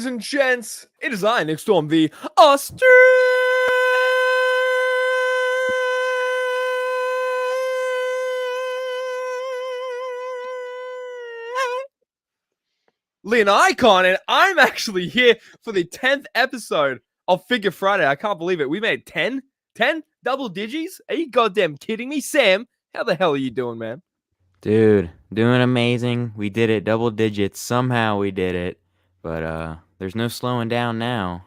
Ladies and gents, it is I, Nick Storm, the Australian Icon, and I'm actually here for the 10th episode of Figure Friday. I can't believe it. We made 10? 10 double digits? Are you goddamn kidding me? Sam, how the hell are you doing, man? Dude, doing amazing. We did it double digits. Somehow we did it. But there's no slowing down now.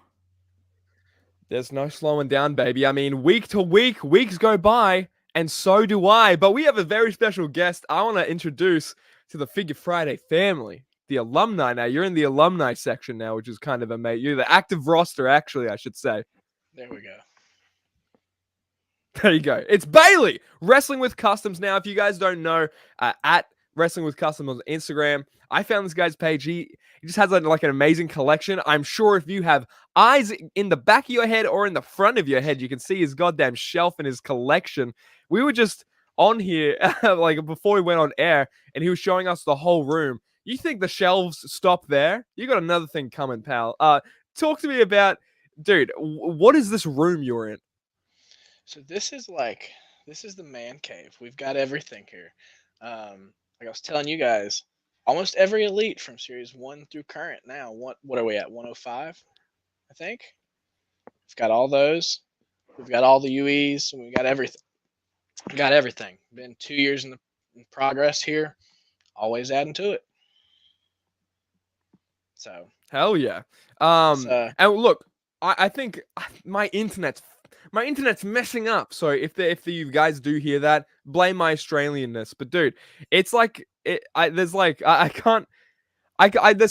There's no slowing down, baby. I mean, week to week, weeks go by, and so do I. But we have a very special guest I want to introduce to the Figure Friday family, the alumni. Now, you're in the alumni section now, which is kind of amazing. You're the active roster, actually, I should say. There we go. There you go. It's Bailey, Wrestling with Customs. Now, if you guys don't know, at Wrestling with Customs on Instagram, I found this guy's page. He just has like an amazing collection. I'm sure if you have eyes in the back of your head or in the front of your head, you can see his goddamn shelf and his collection. We were just on here like before we went on air, and he was showing us the whole room. You think the shelves stop there? You got another thing coming, pal. Talk to me about, dude, what is this room you're in? So this is the man cave. We've got everything here. Like I was telling you guys, almost every elite from series 1 through current now. What are we at? 105, I think. We've got all those. We've got all the UEs, and we've got everything. We got everything. Been 2 years in progress here. Always adding to it. So hell yeah. And look, I think my internet's messing up. So if you guys do hear that, blame my Australianness. But dude, it's like there's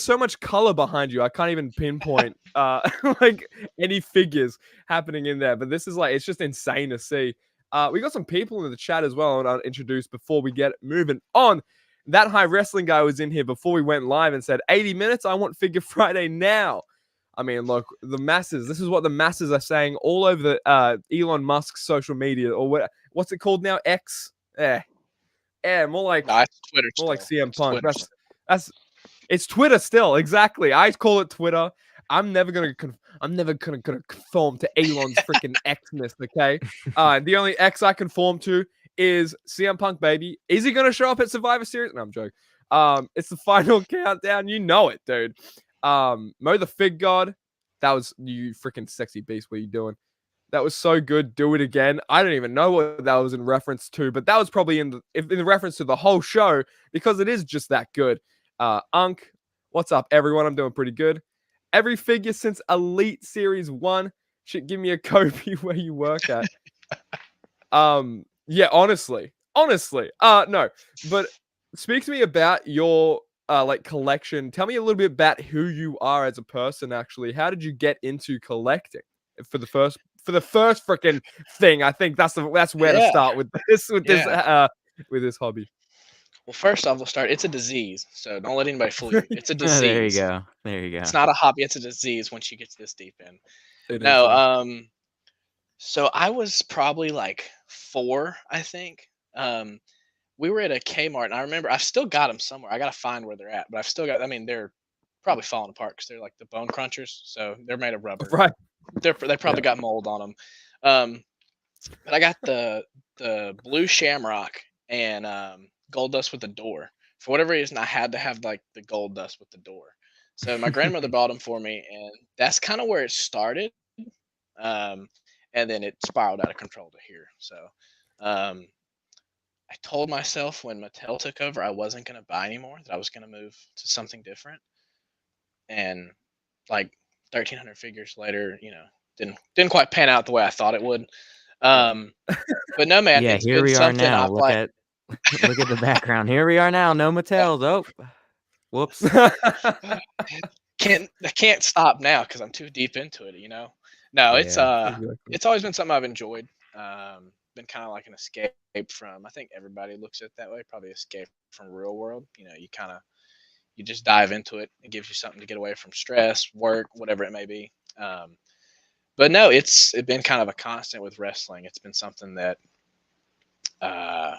so much color behind you. I can't even pinpoint like any figures happening in there. But this is like, it's just insane to see. We got some people in the chat as well, and I'll introduce before we get moving on. That High Wrestling guy was in here before we went live and said 80 minutes. I want Figure Friday now. I mean, look, the masses. This is what the masses are saying all over the Elon Musk's social media, or what's it called now? X. More like Twitter. More like CM Punk. It's Twitter still. Exactly. I call it Twitter. I'm never gonna conform to Elon's freaking Xness. Okay. The only X I conform to is CM Punk, baby. Is he gonna show up at Survivor Series? No, I'm joking. It's the final countdown. You know it, dude. Mo the Fig God, that was, you freaking sexy beast. What are you doing? That was so good. Do it again. I don't even know what that was in reference to, but that was probably in reference to the whole show, because it is just that good. Unk, what's up, everyone? I'm doing pretty good. Every figure since Elite Series 1 should give me a Kobe where you work at. Yeah, honestly. No, but speak to me about your like collection. Tell me a little bit about who you are as a person. Actually, how did you get into collecting for the first freaking thing? I think that's where to start with this hobby. Well, first off, we'll start. It's a disease, so don't let anybody fool you. It's a disease. There you go. It's not a hobby. It's a disease once you get this deep in. No, so I was probably like 4, I think. We were at a Kmart, and I remember I've still got them somewhere. I gotta find where they're at, but I've still got. I mean, they're probably falling apart because they're like the bone crunchers, so they're made of rubber. right? They probably got mold on them. But I got the blue shamrock and gold dust with the door. For whatever reason, I had to have like the gold dust with the door. So my grandmother bought them for me, and that's kind of where it started. And then it spiraled out of control to here. So I told myself when Mattel took over, I wasn't going to buy anymore, that I was going to move to something different. And like 1,300 figures later, didn't quite pan out the way I thought it would. But no, man. Yeah, here we are now. Look at the background. Here we are now. No Mattels. Oh, whoops. I can't stop now because I'm too deep into it. No, it's always been something I've enjoyed. Been kind of like an escape from. I think everybody looks at it that way. Probably escape from real world. You just dive into it. It gives you something to get away from stress, work, whatever it may be. But no, it's been kind of a constant with wrestling. It's been something that I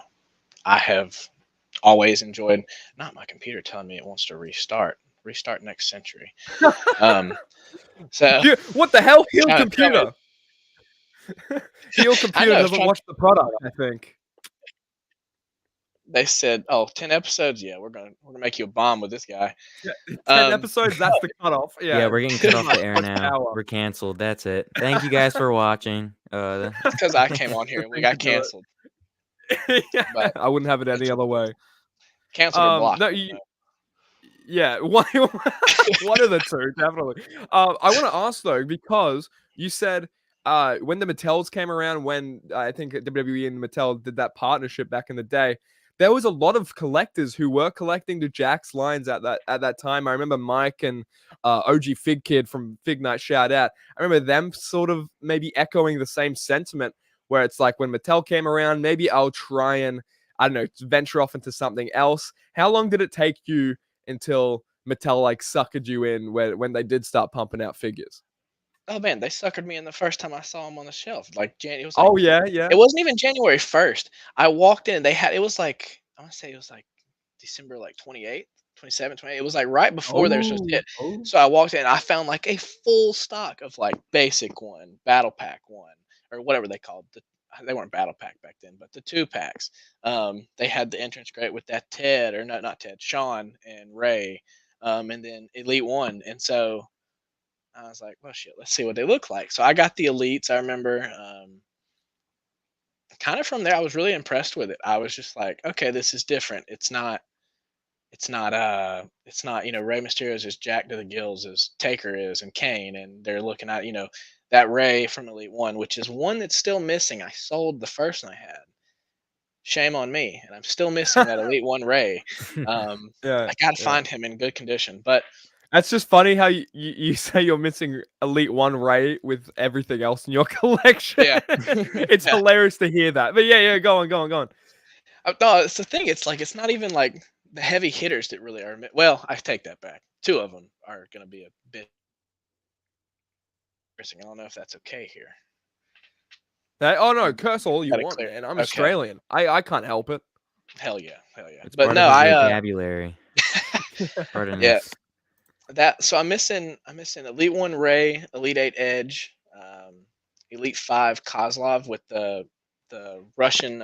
have always enjoyed. Not my computer telling me it wants to restart. restart next century. So what the hell? Heal trying to tell me- computer. Heal computer know, doesn't watch the product, I think. they said, "Oh, 10 episodes. Yeah, we're gonna make you a bomb with this guy." Yeah, 10 episodes. That's the cutoff. Yeah, we're getting cut off the air much now. power. We're canceled. That's it. Thank you guys for watching. Because I came on here and we got canceled. Yeah, But I wouldn't have it any other way. Canceled or blocked. No, yeah, one of the two, definitely. I want to ask though, because you said when the Mattels came around, when I think WWE and Mattel did that partnership back in the day, there was a lot of collectors who were collecting the Jax lines at that time. I remember Mike and OG Fig Kid from Fig Night, shout out. I remember them sort of maybe echoing the same sentiment, where it's like when Mattel came around, maybe I'll try and, I don't know, venture off into something else. How long did it take you until Mattel like suckered you in when they did start pumping out figures? Oh man, they suckered me in the first time I saw them on the shelf. Like it was like, Oh yeah. It wasn't even January 1st. I walked in, it was like, I want to say it was like December like 28th, 27th, 28th. It was like right before they were supposed to hit. So I walked in and I found like a full stock of like basic one, battle pack one, or whatever they called they weren't battle pack back then, but the 2-packs. They had the entrance crate with that Ted, or no, not Ted, Sean and Ray, and then Elite One. And so I was like, well, shit, let's see what they look like. So I got the Elites. I remember, kind of from there, I was really impressed with it. I was just like, okay, this is different. It's not, Rey Mysterio's as jacked to the gills as Taker is and Kane. And they're looking at, that Ray from Elite One, which is one that's still missing. I sold the first one I had. Shame on me. And I'm still missing that Elite One Ray. I got to find him in good condition. But that's just funny how you say you're missing Elite One Ray with everything else in your collection. Yeah. It's hilarious to hear that. But yeah, go on. No, it's the thing. It's like, it's not even like the heavy hitters that really are. Well, I take that back. 2 of them are going to be a bit. I don't know if that's okay here. Oh no, curse all you want, man. I'm Australian. I can't help it. Hell yeah. It's but part no, of his vocabulary. Yeah. So I'm missing Elite One Ray, Elite 8 Edge, Elite 5 Kozlov with the Russian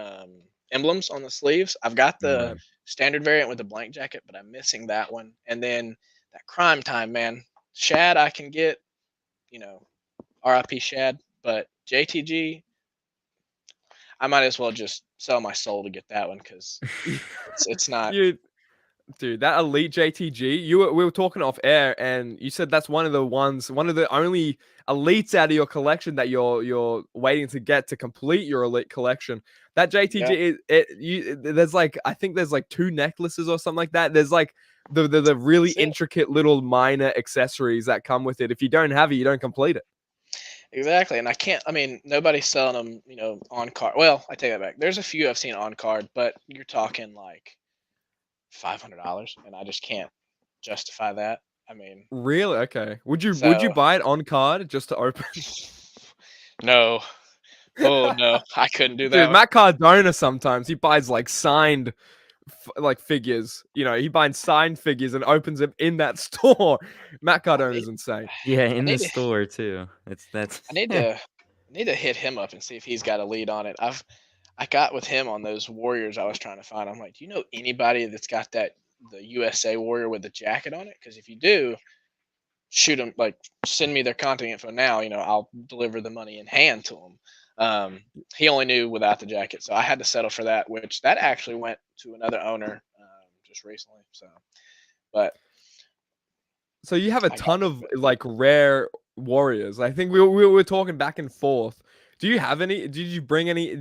emblems on the sleeves. I've got the standard variant with the blank jacket, but I'm missing that one. And then that Crime Time, man. Shad I can get, RIP Shad, but JTG, I might as well just sell my soul to get that one, because it's not. Dude, that Elite JTG, we were talking off air, and you said that's one of the only elites out of your collection that you're waiting to get to complete your elite collection. That JTG, there's like, I think there's like 2 necklaces or something like that. There's like the really intricate little minor accessories that come with it. If you don't have it, you don't complete it. Exactly, and nobody's selling them, on card. Well, I take that back. There's a few I've seen on card, but you're talking like $500, and I just can't justify that. Really? Okay. Would you buy it on card just to open? No. Oh no, I couldn't do that. Dude, Matt Cardona sometimes he buys like signed figures. He buys signed figures and opens them in that store. Matt Cardona is insane. Yeah, in the store too. That's. I need to hit him up and see if he's got a lead on it. I got with him on those Warriors I was trying to find. I'm like, do you know anybody that's got the USA Warrior with the jacket on it? Because if you do, shoot them, like send me their contact info now. I'll deliver the money in hand to him. He only knew without the jacket, so I had to settle for that, which that actually went to another owner just recently. So you have a ton of like rare Warriors. I think we were talking back and forth. Do you have any? Did you bring any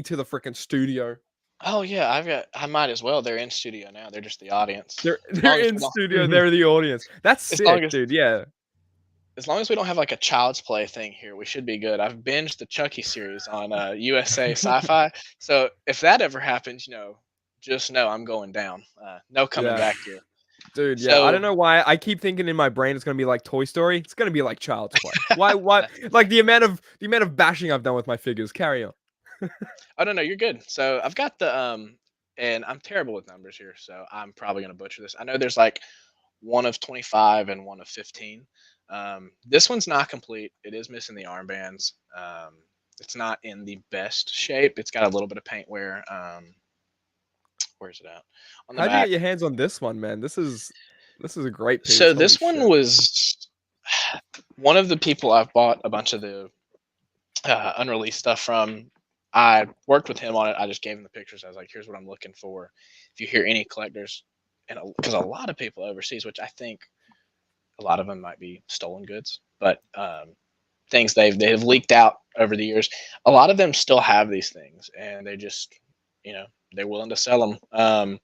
to the freaking studio? Oh yeah, I might as well. They're in studio now. They're just the audience. They're in studio. They're the audience. That's sick, dude. Yeah. As long as we don't have like a Child's Play thing here, we should be good. I've binged the Chucky series on USA Sci-Fi. So if that ever happens, just know I'm going down. No coming back here. Dude, yeah. So, I don't know why I keep thinking in my brain it's gonna be like Toy Story. It's gonna be like Child's Play. Why? Like the amount of bashing I've done with my figures. Carry on. Oh no, you're good. So I've got the and I'm terrible with numbers here, so I'm probably gonna butcher this. I know there's like one of 25 and one of 15. This one's not complete. It is missing the armbands. It's not in the best shape. It's got a little bit of paint wear. Where's it at? On the How'd you back. get your hands on this one, man? This is a great piece. So this Holy one shit. was one of the people I've bought a bunch of the unreleased stuff from. I worked with him on it. I just gave him the pictures. I was like, here's what I'm looking for. If you hear any collectors, and because a lot of people overseas, which I think a lot of them might be stolen goods, but things they have leaked out over the years. A lot of them still have these things, and they just, they're willing to sell them.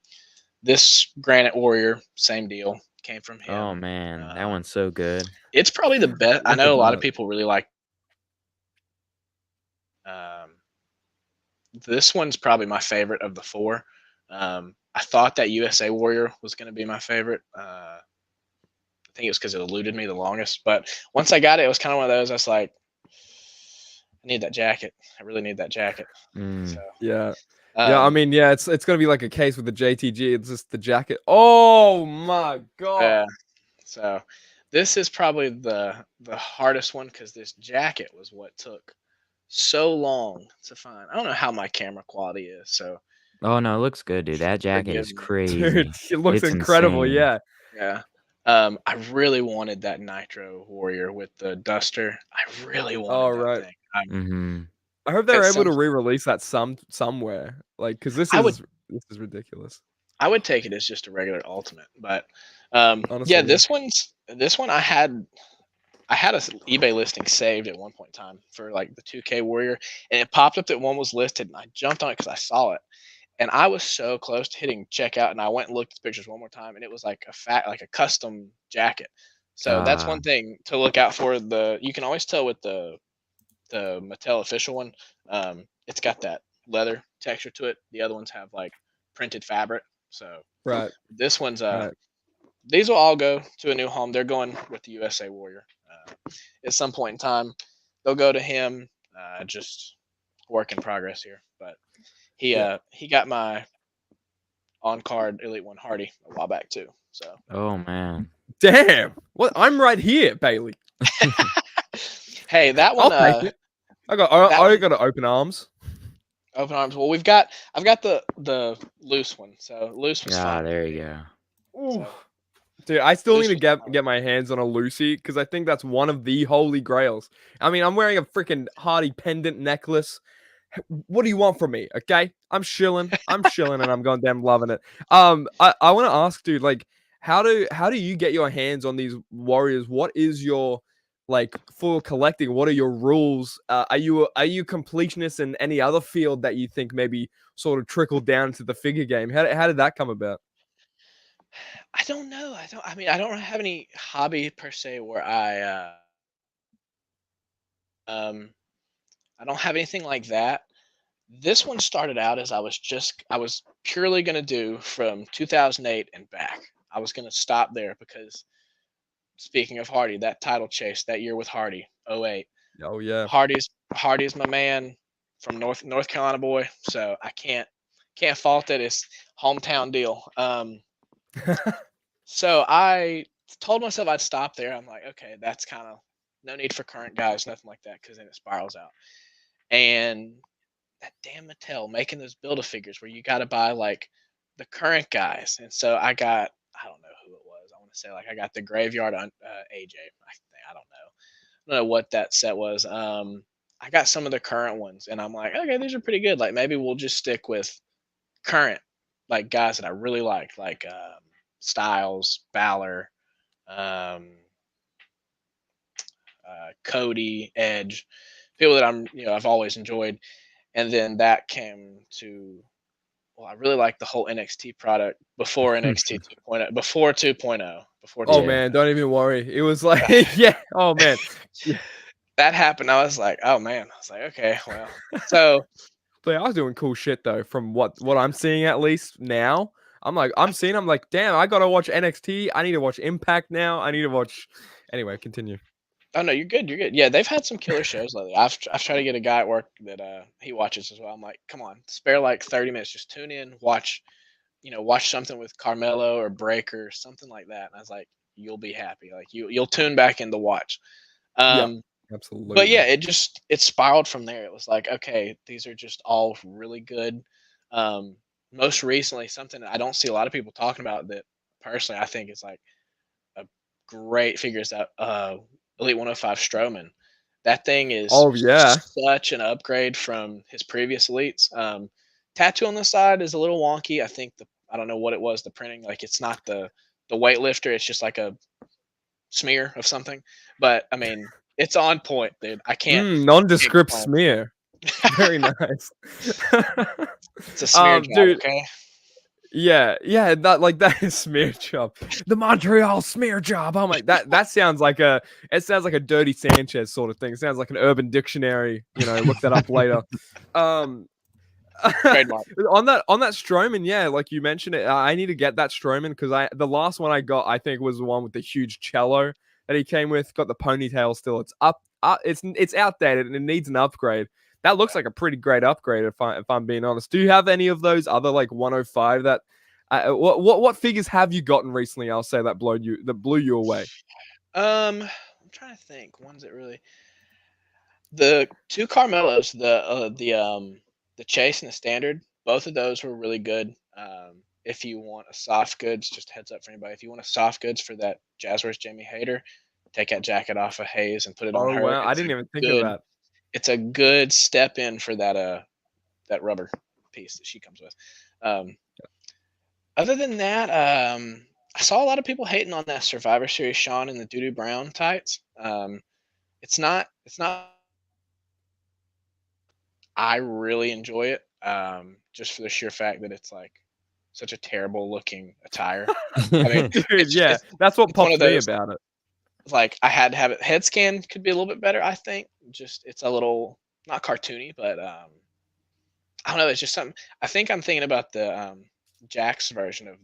This Granite Warrior, same deal, came from him. Oh man, that one's so good. It's probably the best. I know a lot of people really like. This one's probably my favorite of the four. I thought that USA Warrior was going to be my favorite. I think it was because it eluded me the longest. But once I got it, it was kind of one of those. I was like, I need that jacket. I really need that jacket. So, yeah. Yeah, I mean, yeah, it's gonna be like a case with the JTG. It's just the jacket. Oh my god. Yeah. So this is probably the hardest one because this jacket was what took so long to find. I don't know how my camera quality is. So. Oh no, it looks good, dude. That jacket is crazy. Dude, it looks It's incredible. insane. Yeah. I really wanted that Nitro Warrior with the duster. I really wanted that thing. I hope they're able to re-release that somewhere, like, because this is ridiculous. I would take it as just a regular Ultimate, but Honestly, yeah, this one I had a eBay listing saved at one point in time for like the 2K Warrior, and it popped up that one was listed, and I jumped on it because I saw it, and I was so close to hitting checkout, and I went and looked at the pictures one more time, and it was like a custom jacket. So that's one thing to look out for. You can always tell with the Mattel official one, it's got that leather texture to it. The other ones have like printed fabric. So right. This one's these will all go to a new home. They're going with the USA Warrior. At some point in time, they'll go to him. Just work in progress here. But he got my on card Elite One Hardy a while back too. So. Oh man. Damn. What? I'm right here, Bailey. Hey, that one. I'll take it. I got to open arms. Open arms. Well, I've got the loose one. So loose was fine. There you go. So, dude, I still need to get my hands on a Lucy because I think that's one of the holy grails. I mean, I'm wearing a freaking Hardy pendant necklace. What do you want from me? Okay, I'm chilling, and I'm going damn loving it. I want to ask, dude, like, how do you get your hands on these Warriors? What is your for collecting? What are your rules? Are you completionist in any other field that you think maybe sort of trickled down to the figure game? How did that come about? I don't know. I don't have any hobby per se where I don't have anything like that. This one started out as I was purely going to do from 2008 and back. I was going to stop there because, speaking of Hardy, that title chase that year with Hardy, 08. Oh yeah. Hardy's my man from North Carolina boy, so I can't fault it. It's hometown deal. So I told myself I'd stop there. I'm like, okay, that's kind of no need for current guys, nothing like that, because then it spirals out. And that damn Mattel making those Build-A-Figures where you got to buy like the current guys. And so I got, I don't know who it was. I want to say like I got the Graveyard on AJ. I don't know what that set was. I got some of the current ones, and I'm like, okay, these are pretty good. Like maybe we'll just stick with current like guys that I really like Styles, Balor, Cody, Edge, people that I've always enjoyed. And then that came to, I really like the whole NXT product before NXT 2.0, before 2.0. Oh man, don't even worry. It was like, yeah. Oh man, that happened. I was like, oh man. I was like, okay, well. So, but I was doing cool shit though. From what I'm seeing at least now, I'm like, damn, I gotta watch NXT. I need to watch Impact now. I need to watch. Anyway, continue. Oh no, you're good. Yeah, they've had some killer shows lately. I've tried to get a guy at work that he watches as well. I'm like, come on, spare like 30 minutes, just tune in, watch watch something with Carmelo or Breaker, something like that. And I was like, you'll be happy. Like you'll tune back in to watch. Yeah, But absolutely. yeah, it spiraled from there. It was like, okay, these are just all really good. Most recently, something I don't see a lot of people talking about that personally I think is like a great figure is that Elite 105 Strowman. That thing is Oh yeah. such an upgrade from his previous elites. Tattoo on the side is a little wonky. I don't know what it was. The printing, like it's not the weightlifter. It's just like a smear of something. But I mean, it's on point, dude. I can't. Nondescript smear. Very nice. It's a smear job, dude. okay? Yeah, that is smear job. The Montreal smear job. Oh my, that sounds like a Dirty Sanchez sort of thing. It sounds like an Urban Dictionary. Look that up later. Trademark. on that Strowman, yeah, like you mentioned it. I need to get that Strowman because the last one I got, I think, was the one with the huge cello that he came with. Got the ponytail still. It's it's outdated and it needs an upgrade. That looks like a pretty great upgrade if I'm being honest. Do you have any of those other like 105 that what figures have you gotten recently? I'll say that blew you away. I'm trying to think. Ones that really the two Carmelos, the Chase and the Standard, both of those were really good. If you want a soft goods, just a heads up for anybody. If you want a soft goods for that Jazzwares Jamie Hayter, take that jacket off of Hayes and put it on her. Wow, I didn't even think of that. It's a good step in for that rubber piece that she comes with. Other than that, I saw a lot of people hating on that Survivor Series Sean in the doo-doo brown tights. It's not. I really enjoy it, just for the sheer fact that it's like such a terrible looking attire. I mean, dude, that's what popped me about it. Like I had to have it. Head scan could be a little bit better, I think. Just it's a little not cartoony, but I don't know. It's just something. I think I'm thinking about the Jack's version of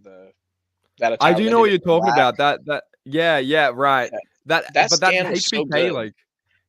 that attire. I do know what you're talking about. That yeah, right. Yeah. That scan was HBK so good. like.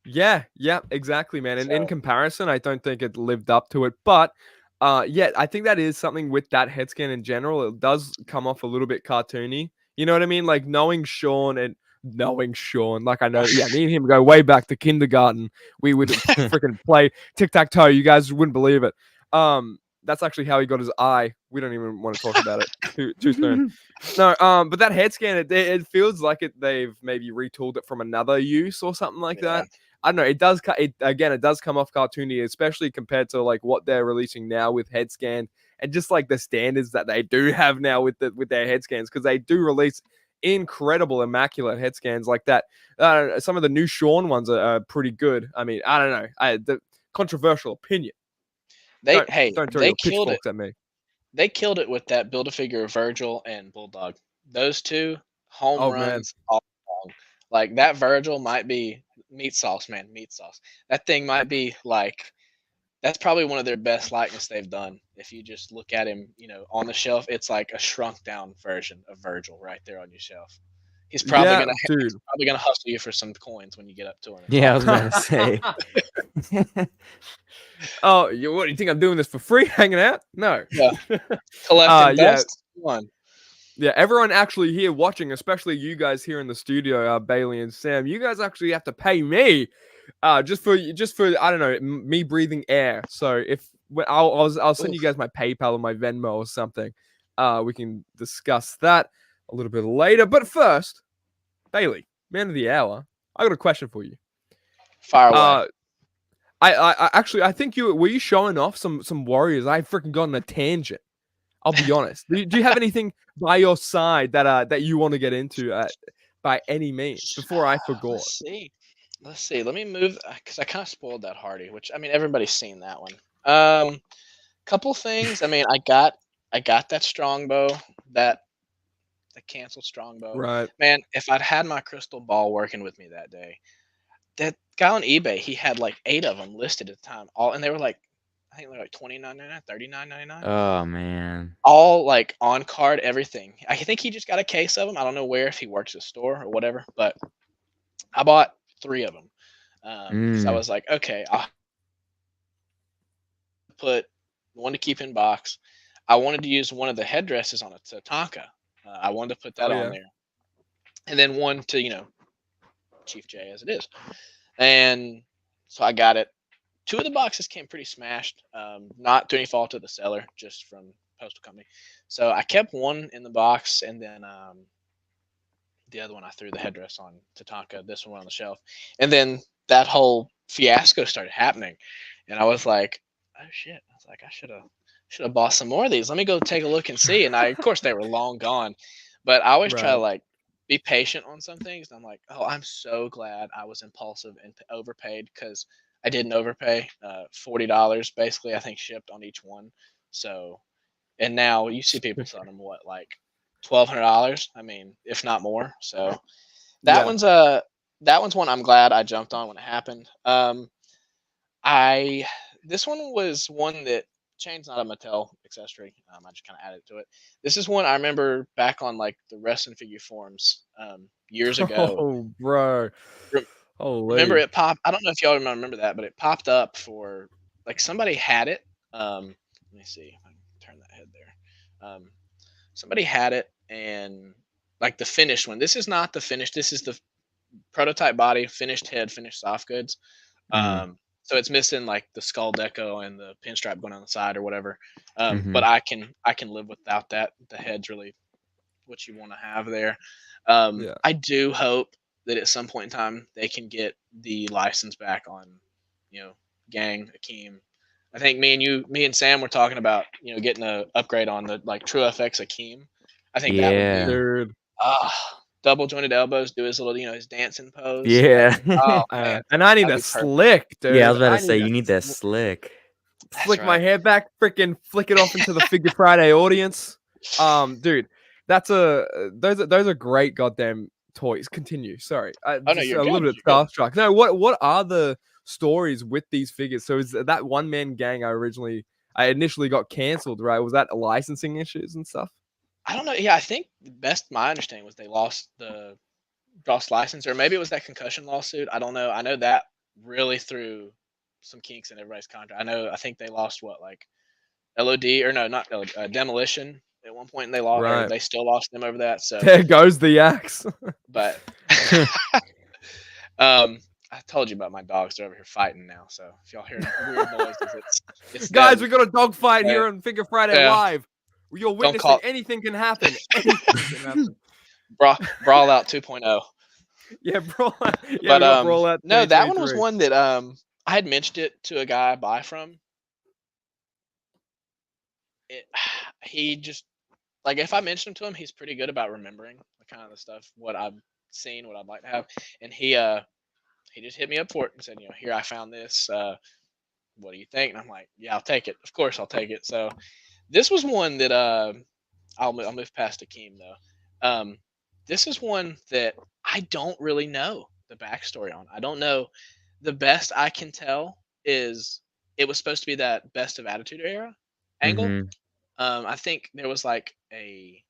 Yeah, exactly, man. And in comparison, I don't think it lived up to it. But yeah, I think that is something with that head scan in general. It does come off a little bit cartoony. You know what I mean? Like knowing Sean, like I know, yeah, me and him go way back to kindergarten. We would freaking play tic-tac-toe. You guys wouldn't believe it. That's actually how he got his eye. We don't even want to talk about it too soon. No, but that head scan, it feels like they've maybe retooled it from another use or something like that. I don't know. It does come off cartoony, especially compared to like what they're releasing now with head scan and just like the standards that they do have now with their head scans, because they do release incredible, immaculate head scans like that. Some of the new Sean ones are pretty good. I mean, I don't know. The controversial opinion. Don't throw your pitchforks at me. They killed it with that Build-A-Figure of Virgil and Bulldog. Those two home runs all along. Like that Virgil might be meat sauce, man. Meat sauce. That thing might be like, that's probably one of their best likeness they've done. If you just look at him, on the shelf, it's like a shrunk down version of Virgil right there on your shelf. He's probably gonna hustle you for some coins when you get up to him. Yeah, I was gonna say. Oh, what do you think I'm doing this for free? Hanging out? No. Yeah. Collecting dust. One. Yeah, everyone actually here watching, especially you guys here in the studio, Bailey and Sam, you guys actually have to pay me, just for I don't know, me breathing air. So I'll send you guys my PayPal or my Venmo or something. We can discuss that a little bit later. But first, Bailey, man of the hour, I got a question for you. Fire away. I think were you showing off some Warriors? I freaking got on a tangent. I'll be honest. Do you have anything by your side that you want to get into by any means before I forgot? Let's see. Let me move because I kind of spoiled that Hardy, which I mean everybody's seen that one. Couple things. I mean, I got that Strongbow, the canceled Strongbow. Right. Man, if I'd had my crystal ball working with me that day, that guy on eBay, he had like 8 of them listed at the time. And they were like, I think they're like $29.99, $39.99. Oh man! All like on card, everything. I think he just got a case of them. I don't know if he works at a store or whatever, but I bought 3 of them. So I was like, okay, I'll put one to keep in box. I wanted to use one of the headdresses on a Tatanka. I wanted to put that on there, and then one to Chief J as it is, and so I got it. 2 of the boxes came pretty smashed, not to any fault of the seller, just from postal company. So I kept one in the box, and then the other one I threw the headdress on Tatanka. This one went on the shelf, and then that whole fiasco started happening, and I was like, "Oh shit!" I was like, "I should have bought some more of these. Let me go take a look and see." And of course, they were long gone, but I always try to like be patient on some things. And I'm like, "Oh, I'm so glad I was impulsive and overpaid because." I didn't overpay, $40 basically, I think, shipped on each one. So, and now you see people selling them like $1,200. I mean, if not more. So that one's one I'm glad I jumped on when it happened. This one was one that chain's not a Mattel accessory. I just kind of added to it. This is one I remember back on like the wrestling figure forums years ago. Oh, bro. Remember it popped. I don't know if y'all remember that, but it popped up for like somebody had it. Let me see if I can turn that head there. Somebody had it, and like the finished one. This is not the finished. This is the prototype body, finished head, finished soft goods. So it's missing like the skull deco and the pinstripe going on the side or whatever. But I can live without that. The head's really what you want to have there. I do hope that at some point in time they can get the license back on, Gang Akeem. I think me and Sam were talking about, getting an upgrade on the like True FX Akeem. I think that would be dude. Double jointed elbows, do his little, his dancing pose. Yeah. Man, and I need a slick, dude. Yeah, I was about to say you need that slick. Flick my hair back, freaking flick it off into the Figure Friday audience. Dude, those are great goddamn toys. Continue. Sorry, you're a little bit starstruck. No, what are the stories with these figures? So is that one man gang I initially got canceled, right? Was that licensing issues and stuff? I don't know. Yeah, I think my understanding was they lost the license, or maybe it was that concussion lawsuit. I don't know. I know that really threw some kinks in everybody's contract. I think they lost like LOD or no, not LOD, Demolition at one point, and they lost. Or they still lost them over that. So there goes the axe. But I told you about my dogs. They're over here fighting now. So if y'all hear weird noises, it's guys. them. We got a dog fight here on Figure Friday Live. You're witnessing anything can happen. Anything can happen. Brawl Out 2.0. Yeah, Brawl Out. Yeah, but Brawl Out. No, that one was one that I had mentioned it to a guy I buy from. He just like if I mention him to him, he's pretty good about remembering the kind of the stuff, what I've seen, what I'd like to have, and he just hit me up for it and said, here I found this. What do you think? And I'm like, yeah, I'll take it. Of course, I'll take it. So this was one that I'll move past Akeem though. This is one that I don't really know the backstory on. I don't know. The best I can tell is it was supposed to be that Best of Attitude Era angle. I think there was like a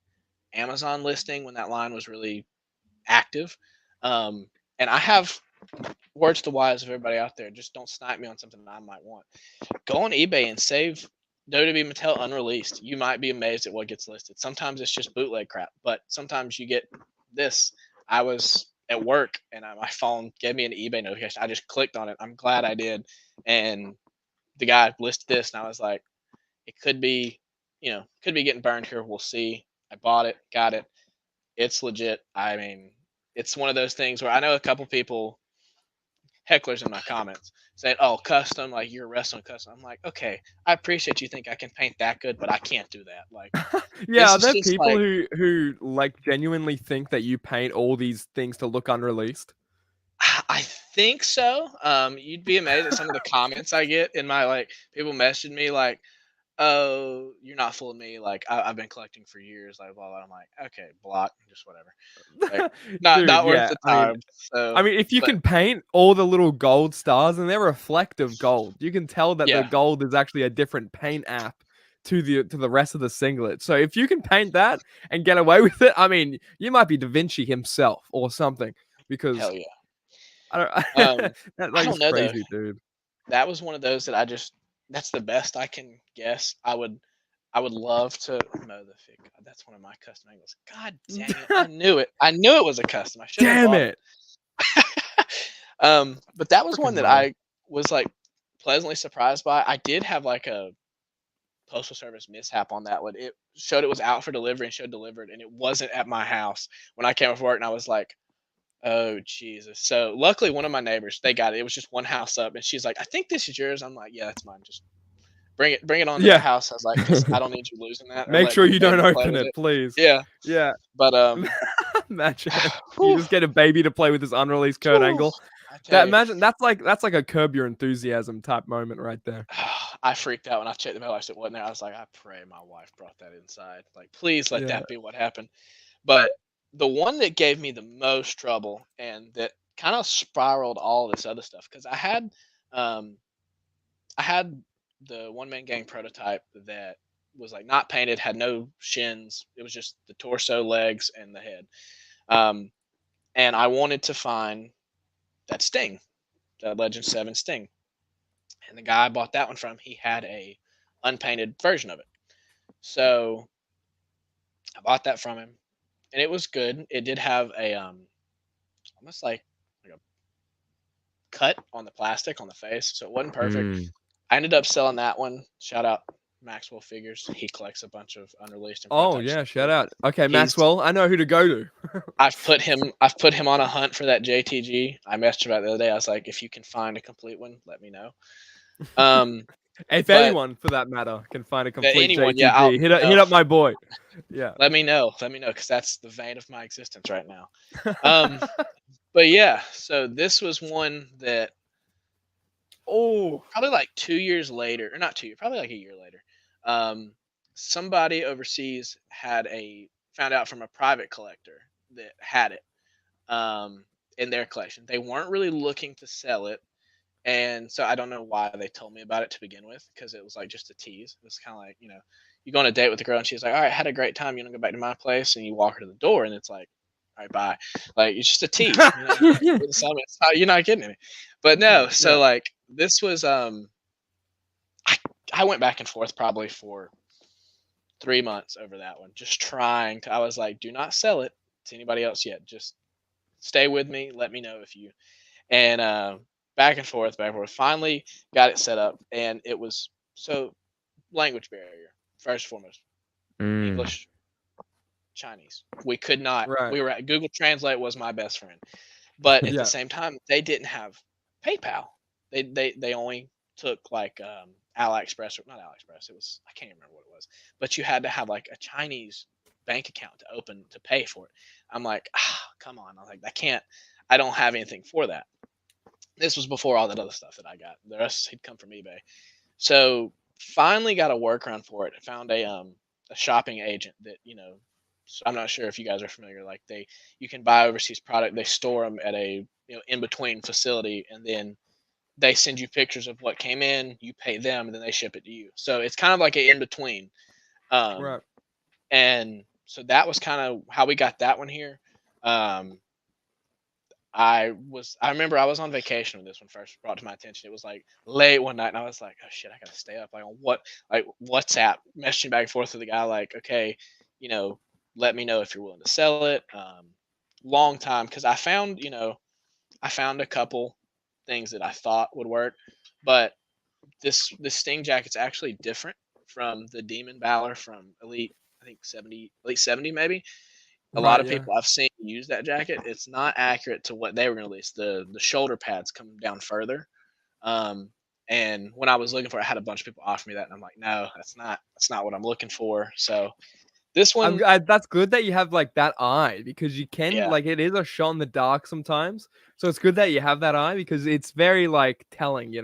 Amazon listing when that line was really active. And I have words to wise of everybody out there. Just don't snipe me on something that I might want. Go on eBay and save WWE Mattel Unreleased. You might be amazed at what gets listed. Sometimes it's just bootleg crap, but sometimes you get this. I was at work and my phone gave me an eBay notification. I just clicked on it. I'm glad I did. And the guy listed this and I was like, it could be, getting burned here. We'll see. I bought it, got it. It's legit. I mean, it's one of those things where I know a couple people, hecklers in my comments, saying, "Oh, custom, like you're wrestling custom." I'm like, okay, I appreciate you think I can paint that good, but I can't do that. Like, yeah, are there people who like genuinely think that you paint all these things to look unreleased? I think so. You'd be amazed at some of the comments I get in my people messaging me like, "Oh, you're not fooling me. Like I've been collecting for years." Like blah blah. I'm like, okay, block, just whatever. Like, not worth the time. I mean, if you can paint all the little gold stars and they're reflective gold, you can tell that the gold is actually a different paint app to the rest of the singlet. So if you can paint that and get away with it, I mean, you might be Da Vinci himself or something. Because hell yeah, I don't. I don't know, crazy, dude. That was one of those that that's the best I can guess. I I would love to mow the fig. God, that's one of my custom angles. God dang it! I knew it. I knew it was a custom. I should have Damn bought it! But that was Frickin' one that mower. I was like pleasantly surprised by. I did have like a postal service mishap on that one. It showed it was out for delivery and showed delivered, and it wasn't at my house when I came up for work, and I was like, oh Jesus. So luckily one of my neighbors, they got it. It was just one house up, and she's like, I think this is yours. I'm like, yeah, that's mine. Just bring it on to the house. I was like, because I don't need you losing that. Or Make sure letting you the don't baby play open with it, please. Yeah. Yeah. But Imagine you just get a baby to play with this unreleased Kurt Angle. Imagine that's like a Curb Your Enthusiasm type moment right there. I freaked out when I checked the mailbox. It wasn't there. I was like, I pray my wife brought that inside. Like, please let that be what happened. But the one that gave me the most trouble and that kind of spiraled all this other stuff, because I had the One Man Gang prototype that was like not painted, had no shins. It was just the torso, legs, and the head. And I wanted to find that Sting, that Legend 7 Sting. And the guy I bought that one from, he had a unpainted version of it. So I bought that from him, and it was good. It did have a almost like a cut on the plastic on the face, so it wasn't perfect. I ended up selling that one. Shout out Maxwell Figures. He collects a bunch of unreleased. Oh yeah, shout out. Okay, Maxwell, I know who to go to. I've put him on a hunt for that JTG. I messaged about the other day. I was like, if you can find a complete one, let me know. If anyone, for that matter, can find a complete JTG, yeah, hit up my boy. Yeah. Let me know, because that's the vein of my existence right now. But yeah, so this was one that, probably like 2 years later, or not 2 years, probably like a year later, somebody overseas found out from a private collector that had it in their collection. They weren't really looking to sell it. And so I don't know why they told me about it to begin with, because it was like just a tease. It was kind of like, you go on a date with a girl and she's like, all right, had a great time. You want to go back to my place? And you walk her to the door and it's like, all right, bye. Like, it's just a tease. You're not getting it. But no, so like this was, I went back and forth probably for 3 months over that one. Just trying to, I was like, do not sell it to anybody else yet. Just stay with me. Let me know if you, and, back and forth. Finally got it set up, and it was language barrier first and foremost. English, Chinese. We could not. Right. We were at Google Translate was my best friend, but at the same time, they didn't have PayPal. They only took like AliExpress, or not AliExpress. It was, I can't remember what it was, but you had to have like a Chinese bank account to pay for it. I'm like, come on. I was like, I don't have anything for that. This was before all that other stuff that I got. The rest had come from eBay. So finally got a workaround for it. I found a shopping agent that, I'm not sure if you guys are familiar. Like you can buy overseas product. They store them at a in between facility, and then they send you pictures of what came in. You pay them, and then they ship it to you. So it's kind of like an in between. Right. And so that was kind of how we got that one here. I remember I was on vacation when this one first brought to my attention. It was like late one night, and I was like, oh shit, I gotta stay up. Like on WhatsApp, messaging back and forth with the guy, like, okay, let me know if you're willing to sell it. Long time, because I found a couple things that I thought would work, but this Sting jacket's actually different from the Demon Balor from Elite 70 maybe. A lot of people I've seen use that jacket. It's not accurate to what they were going to release. The shoulder pads come down further. And when I was looking for it, I had a bunch of people offer me that, and I'm like, no, that's not what I'm looking for. So this one, that's good that you have like that eye, because you can like, it is a shot in the dark sometimes. So it's good that you have that eye, because it's very like telling,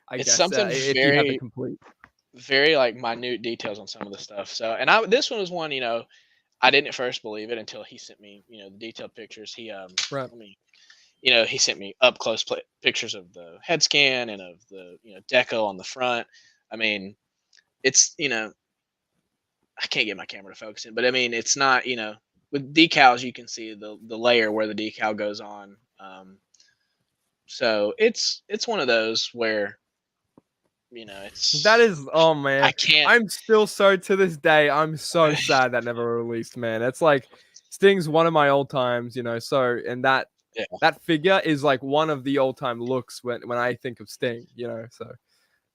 I guess something if you have it complete. Very like minute details on some of the stuff. So, and this one was one, I didn't at first believe it until he sent me, the detailed pictures. He he sent me up close pictures of the head scan and of the deco on the front. I mean, it's I can't get my camera to focus in, but I mean, it's not with decals you can see the layer where the decal goes on. So it's one of those where You know, it's That is, oh man, I can't. I'm still so to this day. I'm so sad that never released, man. It's like Sting's one of my old times, you know. So and that Yeah. that figure is like one of the old time looks when I think of Sting, you know. So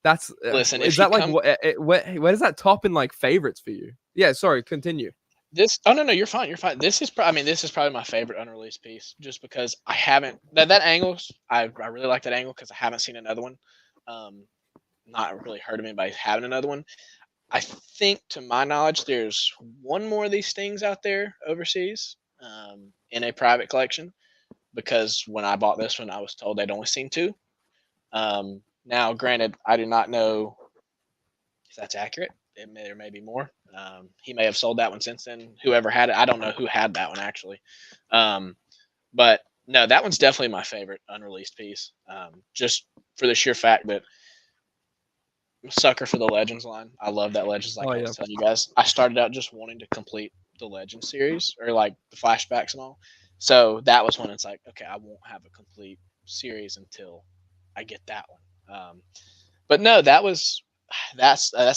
that's Listen, is if that you like come where does that top in like favorites for you? Yeah, sorry, continue. this, oh no, you're fine. You're fine. This is this is probably my favorite unreleased piece, just because I haven't that angles. I really like that angle because I haven't seen another one. Not really heard of anybody having another one. I think, to my knowledge, there's one more of these things out there overseas, in a private collection. Because when I bought this one, I was told they'd only seen two. Now, granted, I do not know if that's accurate. There may be more. He may have sold that one since then. Whoever had it, I don't know who had that one actually. But no, that one's definitely my favorite unreleased piece. Just for the sheer fact that I'm a sucker for the Legends line. I love that Legends. Like I was telling you guys, I started out just wanting to complete the Legends series or like the flashbacks and all. So that was when it's like, okay, I won't have a complete series until I get that one. But no, that's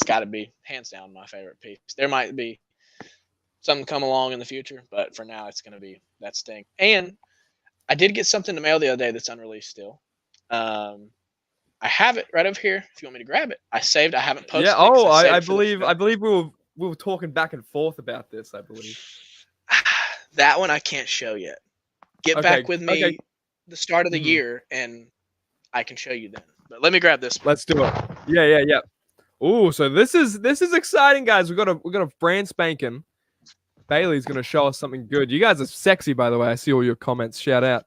got to be hands down my favorite piece. There might be something come along in the future, but for now, it's going to be that Sting. And I did get something to mail the other day that's unreleased still. I have it right over here. If you want me to grab it, I saved. I haven't posted. Yeah. Oh, I believe we were talking back and forth about this. I believe that one I can't show yet. Get back with me the start of the year, and I can show you then. But let me grab this one. Let's do it. Yeah. Ooh, so this is exciting, guys. We got a brand spanking. Bailey's gonna show us something good. You guys are sexy, by the way. I see all your comments. Shout out.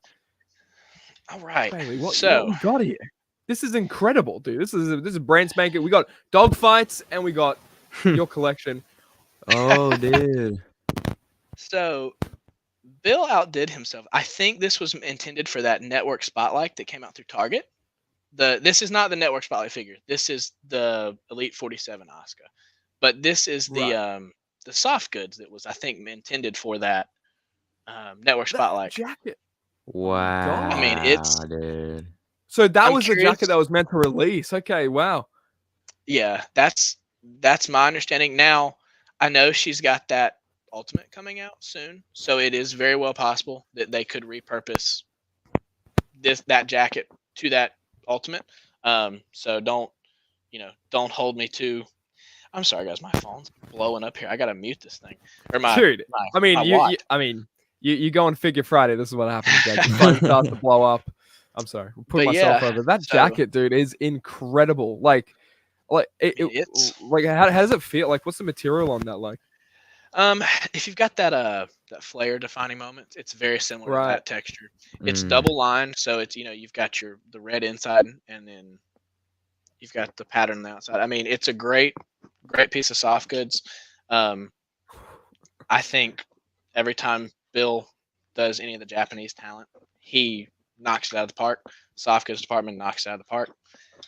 All right, Bailey, what we got here? This is incredible, dude. This is brand spanking. We got dog fights and we got your collection. Oh, dude. So Bill outdid himself. I think this was intended for that network spotlight that came out through Target. This is not the network spotlight figure. This is the Elite 47 Asuka. But this is the soft goods that was, I think, intended for that network spotlight jacket. Wow. I mean, it's dude. So that was the jacket that was meant to release. Okay, wow. Yeah, that's my understanding. Now, I know she's got that Ultimate coming out soon, so it is very well possible that they could repurpose that jacket to that Ultimate. So don't hold me to. I'm sorry, guys. My phone's blowing up here. I gotta mute this thing. Or dude. You go on Figure Friday. This is what happens, guys. Your phone starts to blow up. I'm sorry. I'll put myself over. That jacket, dude, is incredible. Like how does it feel? Like, what's the material on that like? If you've got that flare defining moment, it's very similar to that texture. It's double lined, so it's you've got the red inside and then you've got the pattern on the outside. I mean, it's a great piece of soft goods. I think every time Bill does any of the Japanese talent, he knocks it out of the park. Soft goods department knocks it out of the park.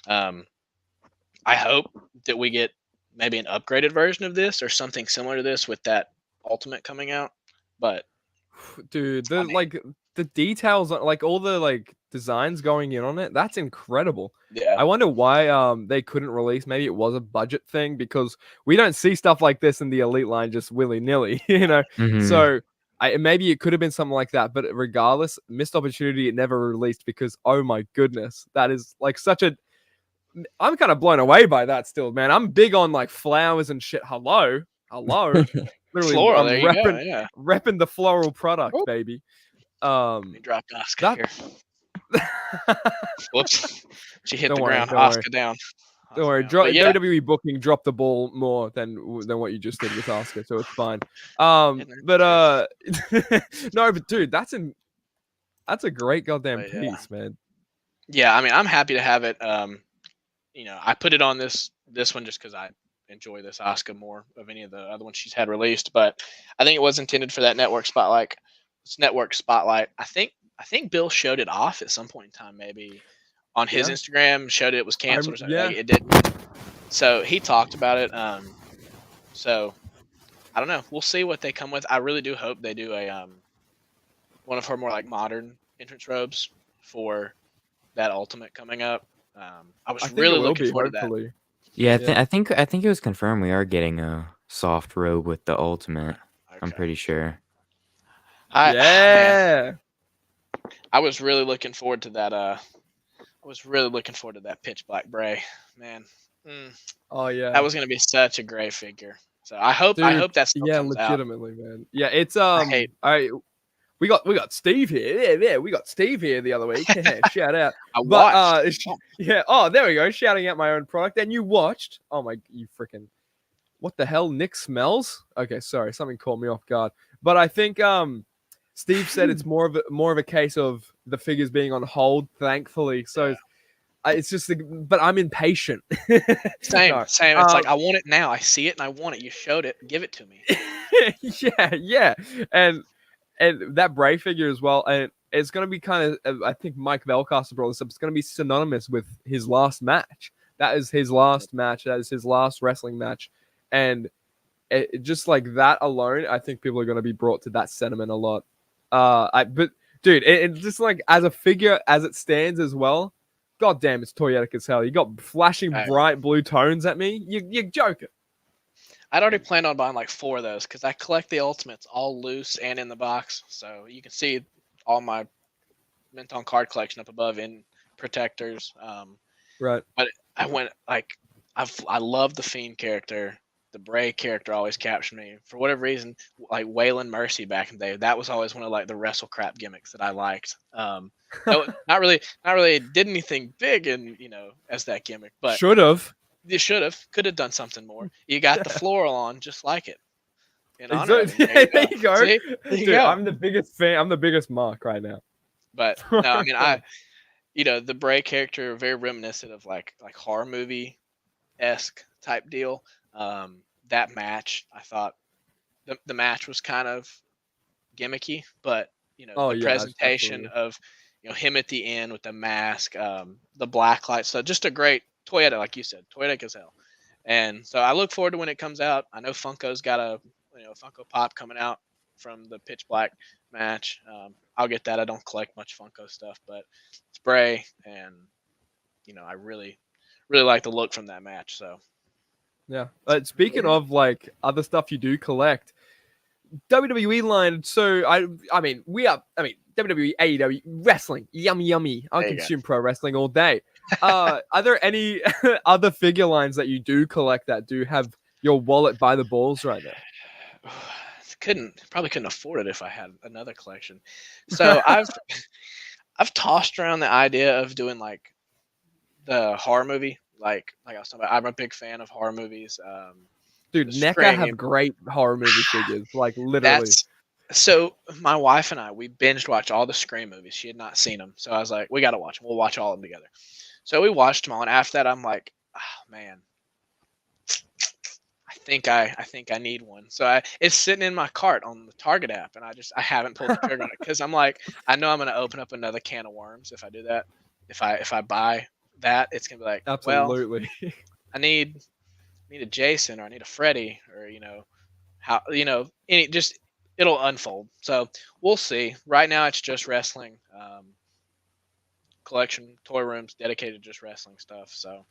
I hope that we get maybe an upgraded version of this or something similar to this with that Ultimate coming out. But dude, the details, like all the designs going in on it, that's incredible. Yeah. I wonder why they couldn't release. Maybe it was a budget thing because we don't see stuff like this in the Elite line just willy-nilly, So maybe it could have been something like that, but regardless, missed opportunity. It never released because, oh my goodness, that is like such a. I'm kind of blown away by that still, man. I'm big on like flowers and shit. Hello. Literally, floral, I'm there you go, yeah. repping the floral product, baby. Let me drop Asuka here. Whoops. She hit the ground. Asuka down. Don't worry. WWE booking dropped the ball more than what you just did with Asuka, so it's fine. But no, but dude, that's a great goddamn piece, man. Yeah, I mean, I'm happy to have it. I put it on this one just because I enjoy this Asuka more of any of the other ones she's had released. But I think it was intended for that network spotlight. It's network spotlight. I think Bill showed it off at some point in time, maybe on his Instagram. Showed it was canceled or something. It didn't. So he talked about it. So I don't know. We'll see what they come with. I really do hope they do a one of her more like modern entrance robes for that Ultimate coming up. I was think really it will looking be, forward to that. hopefully. Yeah, Yeah. I think it was confirmed we are getting a soft robe with the ultimate. I'm Okay. pretty sure. Man, Yeah. I was really looking forward to that. I was really looking forward to that pitch black Bray, man. Oh yeah. That was gonna be such a great figure. So I hope Dude, that still yeah, comes out. legitimately, man. Yeah, it's hate- we got Steve here. Yeah, we got Steve here the other week. Shout out. I But watched. yeah, oh, there we go. Shouting out my own product. And you watched. Oh my, you freaking what the hell? Nick smells? Okay, sorry, something caught me off guard. But I think Steve said it's more of a case of the figures being on hold, thankfully. So Yeah. it's just but I'm impatient. Same. No, It's like I want it now. I see it and I want it. You showed it. Give it to me. yeah. And that Bray figure as well, and it's going to be kind of, I think Mike Velcaster brought this up, it's going to be synonymous with his last match. That is his last match. That is his last wrestling match. And just like that alone, I think people are going to be brought to that sentiment a lot. But dude, it's just like as a figure, as it stands as well, god damn, it's toyetic as hell. You got flashing bright blue tones at me. You're joking. I'd already planned on buying like 4 of those because I collect the ultimates all loose and in the box. So you can see all my mint on card collection up above in protectors. Right. But I went like I love the Fiend character. The Bray character always captured me for whatever reason. Like Waylon Mercy back in the day, that was always one of like the wrestle crap gimmicks that I liked. Not really did anything big and as that gimmick, but should have. You could have done something more. You got the floral on just like it. Exactly. There you go. See? There you go. I'm the biggest fan. I'm the biggest mark right now. But no, I mean, the Bray character very reminiscent of like horror movie esque type deal. That match, I thought the match was kind of gimmicky, but the presentation of him at the end with the mask, the black light, so just a great Toyota, like you said, Toyota as hell. And so I look forward to when it comes out. I know Funko's got a Funko Pop coming out from the Pitch Black match. I'll get that. I don't collect much Funko stuff, but it's Bray, and I really, really like the look from that match. So yeah. Speaking of like other stuff you do collect, WWE line. So I mean WWE, AEW, wrestling, yummy. I consume pro wrestling all day. Are there any other figure lines that you do collect that do have your wallet by the balls right now? Probably couldn't afford it if I had another collection. So I've tossed around the idea of doing like the horror movie. Like I was talking about, I'm a big fan of horror movies. Dude, NECA have great horror movie figures, like literally. So my wife and I, we binged watched all the Scream movies. She had not seen them, so I was like, we got to watch them. We'll watch all of them together. So we watched them all, and after that, I'm like, oh man, I think I need one. So it's sitting in my cart on the Target app, and I haven't pulled the trigger on it because I'm like, I know I'm gonna open up another can of worms if I do that. If I buy that, it's gonna be like, absolutely. Well, I need a Jason, or I need a Freddy, or it'll unfold. So we'll see. Right now, it's just wrestling collection, toy rooms dedicated to just wrestling stuff. So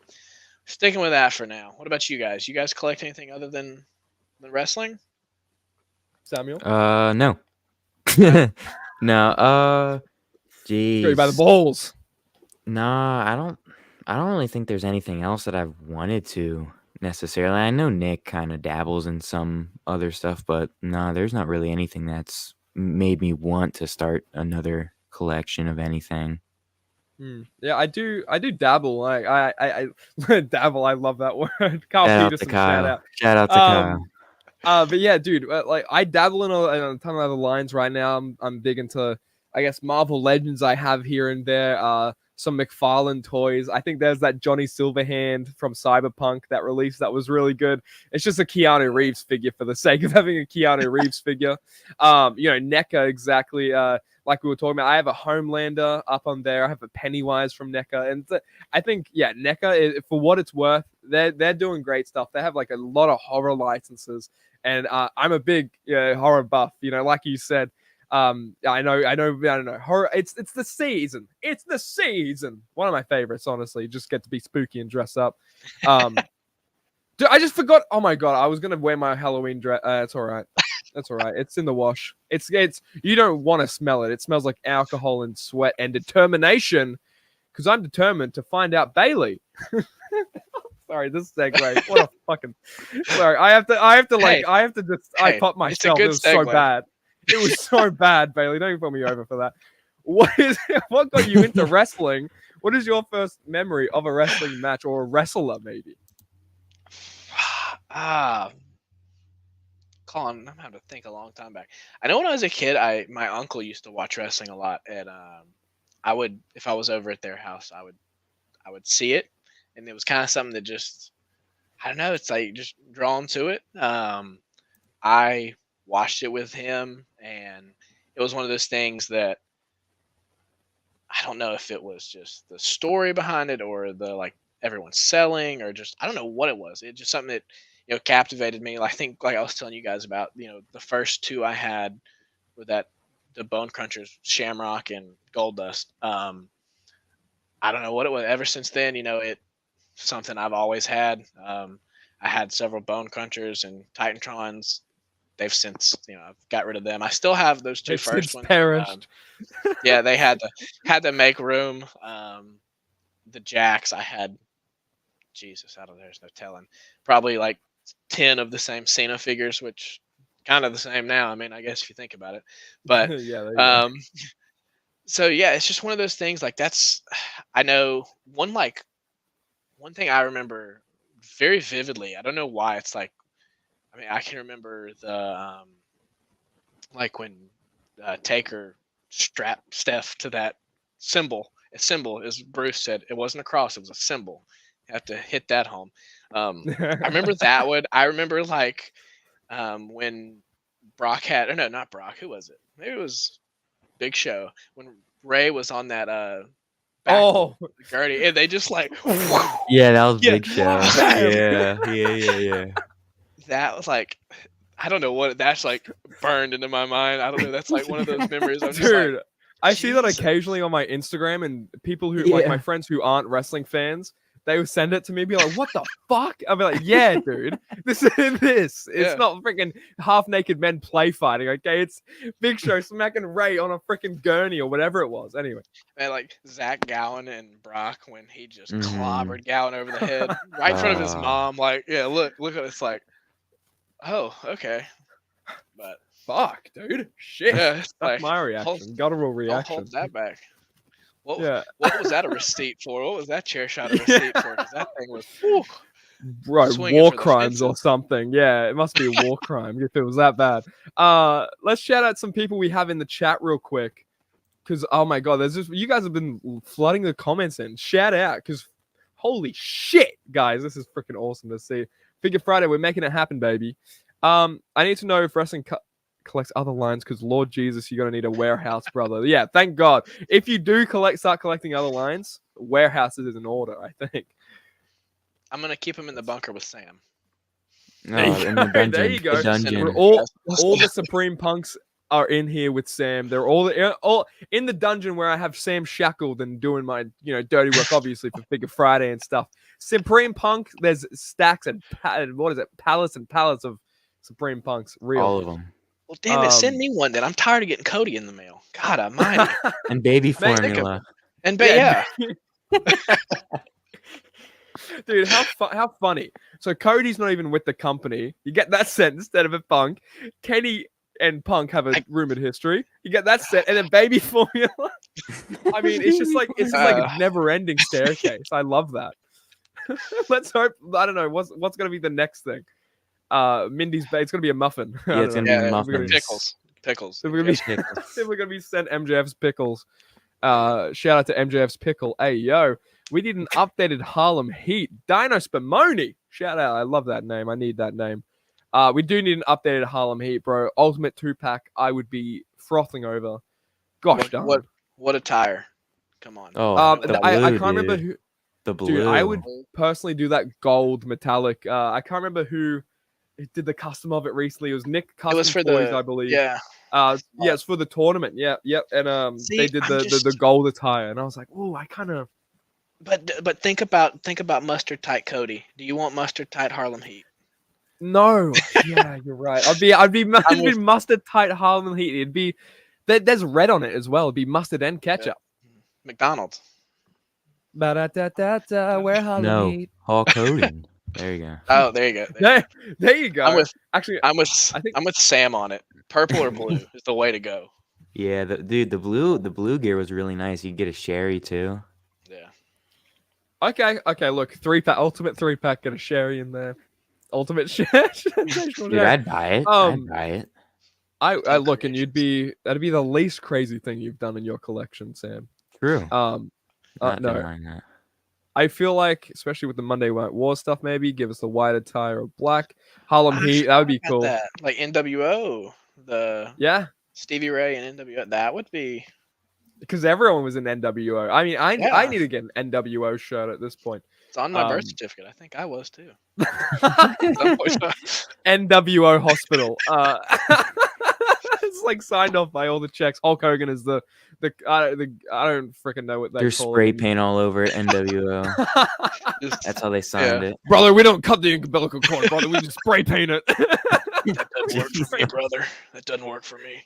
sticking with that for now. What about you guys? You guys collect anything other than wrestling? Samuel? No. No. Geez. Go by the balls. Nah, I don't really think there's anything else that I've wanted to necessarily. I know Nick kind of dabbles in some other stuff, but no, there's not really anything that's made me want to start another collection of anything. Yeah, I do dabble. Like I dabble. I love that word. Carl Peterson, shout out to Kyle. But yeah, dude, like I dabble in a ton of other lines right now. I'm big into, I guess, Marvel Legends. I have here and there. Some McFarlane toys. I think there's that Johnny Silverhand from Cyberpunk that released that was really good. It's just a Keanu Reeves figure for the sake of having a Keanu Reeves figure. NECA, exactly. Like we were talking about, I have a Homelander up on there. I have a Pennywise from NECA. And I think, NECA, for what it's worth, they're doing great stuff. They have like a lot of horror licenses. And I'm a big horror buff, like you said. I don't know. Horror. It's the season. It's the season. One of my favorites, honestly. Just get to be spooky and dress up. Dude, I just forgot. Oh my god, I was gonna wear my Halloween dress. It's all right. That's all right. It's in the wash. It's. You don't want to smell it. It smells like alcohol and sweat and determination. Because I'm determined to find out Bailey. Sorry, this segue. What a fucking. Sorry, I have to just. I caught myself. It was so bad. It was so bad, Bailey. Don't even put me over for that. What got you into wrestling? What is your first memory of a wrestling match or a wrestler, maybe? Colin, I'm having to think a long time back. I know when I was a kid, my uncle used to watch wrestling a lot, and I would, if I was over at their house, I would see it, and it was kind of something that just, I don't know, it's like just drawn to it. I watched it with him, and it was one of those things that I don't know if it was just the story behind it or the like everyone selling or just I don't know what it was. It just something that captivated me. I think like I was telling you guys about the first two I had were the Bone Crunchers, Shamrock and Goldust. I don't know what it was. Ever since then, it's something I've always had. I had several Bone Crunchers and Titantrons. They've since, I've got rid of them. I still have those two first ones. Perished. Yeah, they had to make room. The Jacks, I had, Jesus, I don't know, there's no telling. Probably like 10 of the same Cena figures, which kind of the same now. I mean, I guess if you think about it, but so yeah, it's just one of those things. Like I know one thing I remember very vividly. I don't know why. It's like, I mean, I can remember the like when Taker strapped Steph to that symbol. A symbol, as Bruce said, it wasn't a cross; it was a symbol. You have to hit that home. I remember that one. I remember when Brock had, or no, not Brock. Who was it? Maybe it was Big Show when Ray was on that Gertie, and they just like yeah, that was Big Show. Yeah. That was like, I don't know what that's like burned into my mind. I don't know. That's like one of those memories. I'm just Dude, like, I see that occasionally on my Instagram, and people who like my friends who aren't wrestling fans, they will send it to me, and be like, "What the fuck?" I'll be like, "Yeah, dude, this is this. It's not freaking half-naked men play fighting, okay? It's Big Show smacking Ray on a freaking gurney or whatever it was." Anyway, man, like Zach Gowen and Brock when he just clobbered Gowen over the head right in front of his mom. Like, yeah, look at it. It's like, oh, okay, but fuck, dude, shit. Yeah, that's like, my reaction. Guttural reaction. Hold that back. What was that a receipt for? What was that chair shot a receipt for? Because that thing was, bro, war crimes or something. Yeah, it must be a war crime if it was that bad. Let's shout out some people we have in the chat real quick. Because, oh my God, you guys have been flooding the comments in. Shout out, because holy shit, guys, this is freaking awesome to see. Figure Friday, we're making it happen, baby. I need to know if wrestling collects other lines, because Lord Jesus, you're gonna need a warehouse, brother. Yeah, thank God. If you do start collecting other lines, warehouses is in order, I think. I'm gonna keep him in the bunker with Sam. No, in the dungeon. There you go. The dungeon. All the Supreme Punks are in here with Sam. They're all in the dungeon where I have Sam shackled and doing my dirty work, obviously for Figure Friday and stuff. Supreme Punk, there's stacks and pallets and pallets of Supreme Punks. Real, all of them. Well, damn it, send me one then. I'm tired of getting Cody in the mail. God almighty. And baby formula. And yeah. Dude, how funny. So Cody's not even with the company. You get that sent instead of a Punk. Kenny and Punk have a rumored history. You get that set, and then baby formula. I mean, it's just like a never-ending staircase. I love that. Let's hope. I don't know what's gonna be the next thing. Mindy's it's gonna be a muffin. Yeah, it's gonna be muffin. Pickles. We're gonna be sent MJF's pickles. Shout out to MJF's pickle. Hey yo, we need an updated Harlem Heat. Dino Spumoni. Shout out. I love that name. I need that name. We do need an updated Harlem Heat, bro. Ultimate 2-pack. I would be frothing over. Gosh darn. What attire? Come on. Oh, I can't remember who. The blue. Dude, I would personally do that gold metallic. I can't remember who did the custom of it recently. It was Nick Custom Toys, I believe. Yeah. Yeah, it's for the tournament. Yeah, yep. And See, they did the gold attire, and I was like, oh, I kind of. But think about mustard tight Cody. Do you want mustard tight Harlem Heat? No, yeah, you're right. I'd be mustard tight Harlem Heat. It'd be there's red on it as well. It'd be mustard and ketchup. McDonald's. Ba-da-da-da-da, where Harlem No, Heat. Hulk Hogan. There you go. Oh, there you go. There you go. I'm with Sam on it. Purple or blue is the way to go. Yeah, the blue gear was really nice. You get a sherry too. Yeah. Okay. Look, ultimate 3-pack, get a sherry in there. Ultimate share. Dude, I'd buy it. I'd buy it. I look, and that'd be the least crazy thing you've done in your collection, Sam. True. No. Mind that. I feel like, especially with the Monday Night War stuff, maybe give us the white attire or black Harlem Heat. That would be cool. That. Like NWO, Stevie Ray and NWO. That would be because everyone was in NWO. I mean, I need to get an NWO shirt at this point. It's on my birth certificate. I think I was too. NWO Hospital. It's like signed off by all the checks. Hulk Hogan is the I don't freaking know what they There's call spray it. paint all over it, NWO. That's how they signed it. Brother, we don't cut the umbilical cord, brother. We just spray paint it. That doesn't work for me, brother. That doesn't work for me.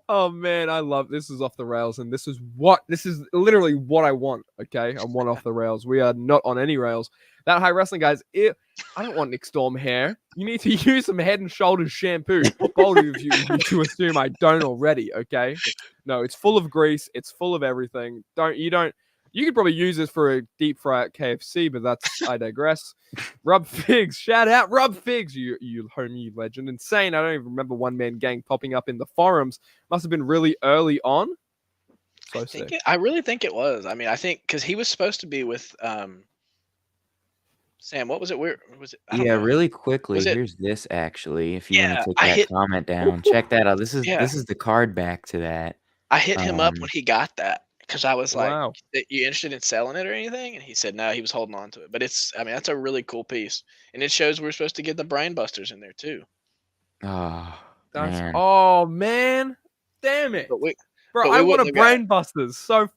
Oh man, I love this. Is off the rails, and this is literally what I want. Okay, I want off the rails. We are not on any rails. That high wrestling, guys. I don't want Nick Storm hair. You need to use some Head and Shoulders shampoo. Bold of you to assume I don't already. Okay, no, it's full of grease. It's full of everything. You could probably use this for a deep fry at KFC, but I digress. Rub Figs, shout out Rub Figs, you homie legend. Insane, I don't even remember One Man Gang popping up in the forums. Must have been really early on. I really think it was. I mean, I think because he was supposed to be with Sam. What was it? Where was it? Really quickly. Here's this actually. If you want to take that comment down, check that out. This is the card back to that. I hit him up when he got that. Because I was like, wow. You interested in selling it or anything? And he said, no, he was holding on to it. But that's a really cool piece. And it shows we're supposed to get the Brain Busters in there too. Oh, man. Oh, man. Damn it. I want a Brain Busters. So.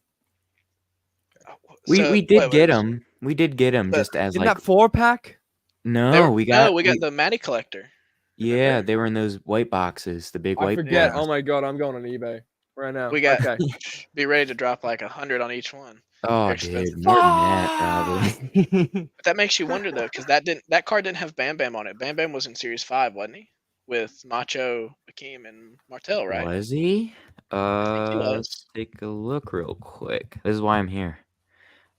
We did get them. We did get them just as that 4-pack? No, we got the Matty Collector. Yeah, they were in those white boxes, the big white boxes. Oh my God, I'm going on eBay. Right now. We got be ready to drop like 100 on each one. Oh, dude, more than that probably. But that makes you wonder though, because that card didn't have Bam Bam on it. Bam Bam was in Series 5, wasn't he? With Macho, Akeem, and Martel, right? Was he? Let's take a look real quick. This is why I'm here.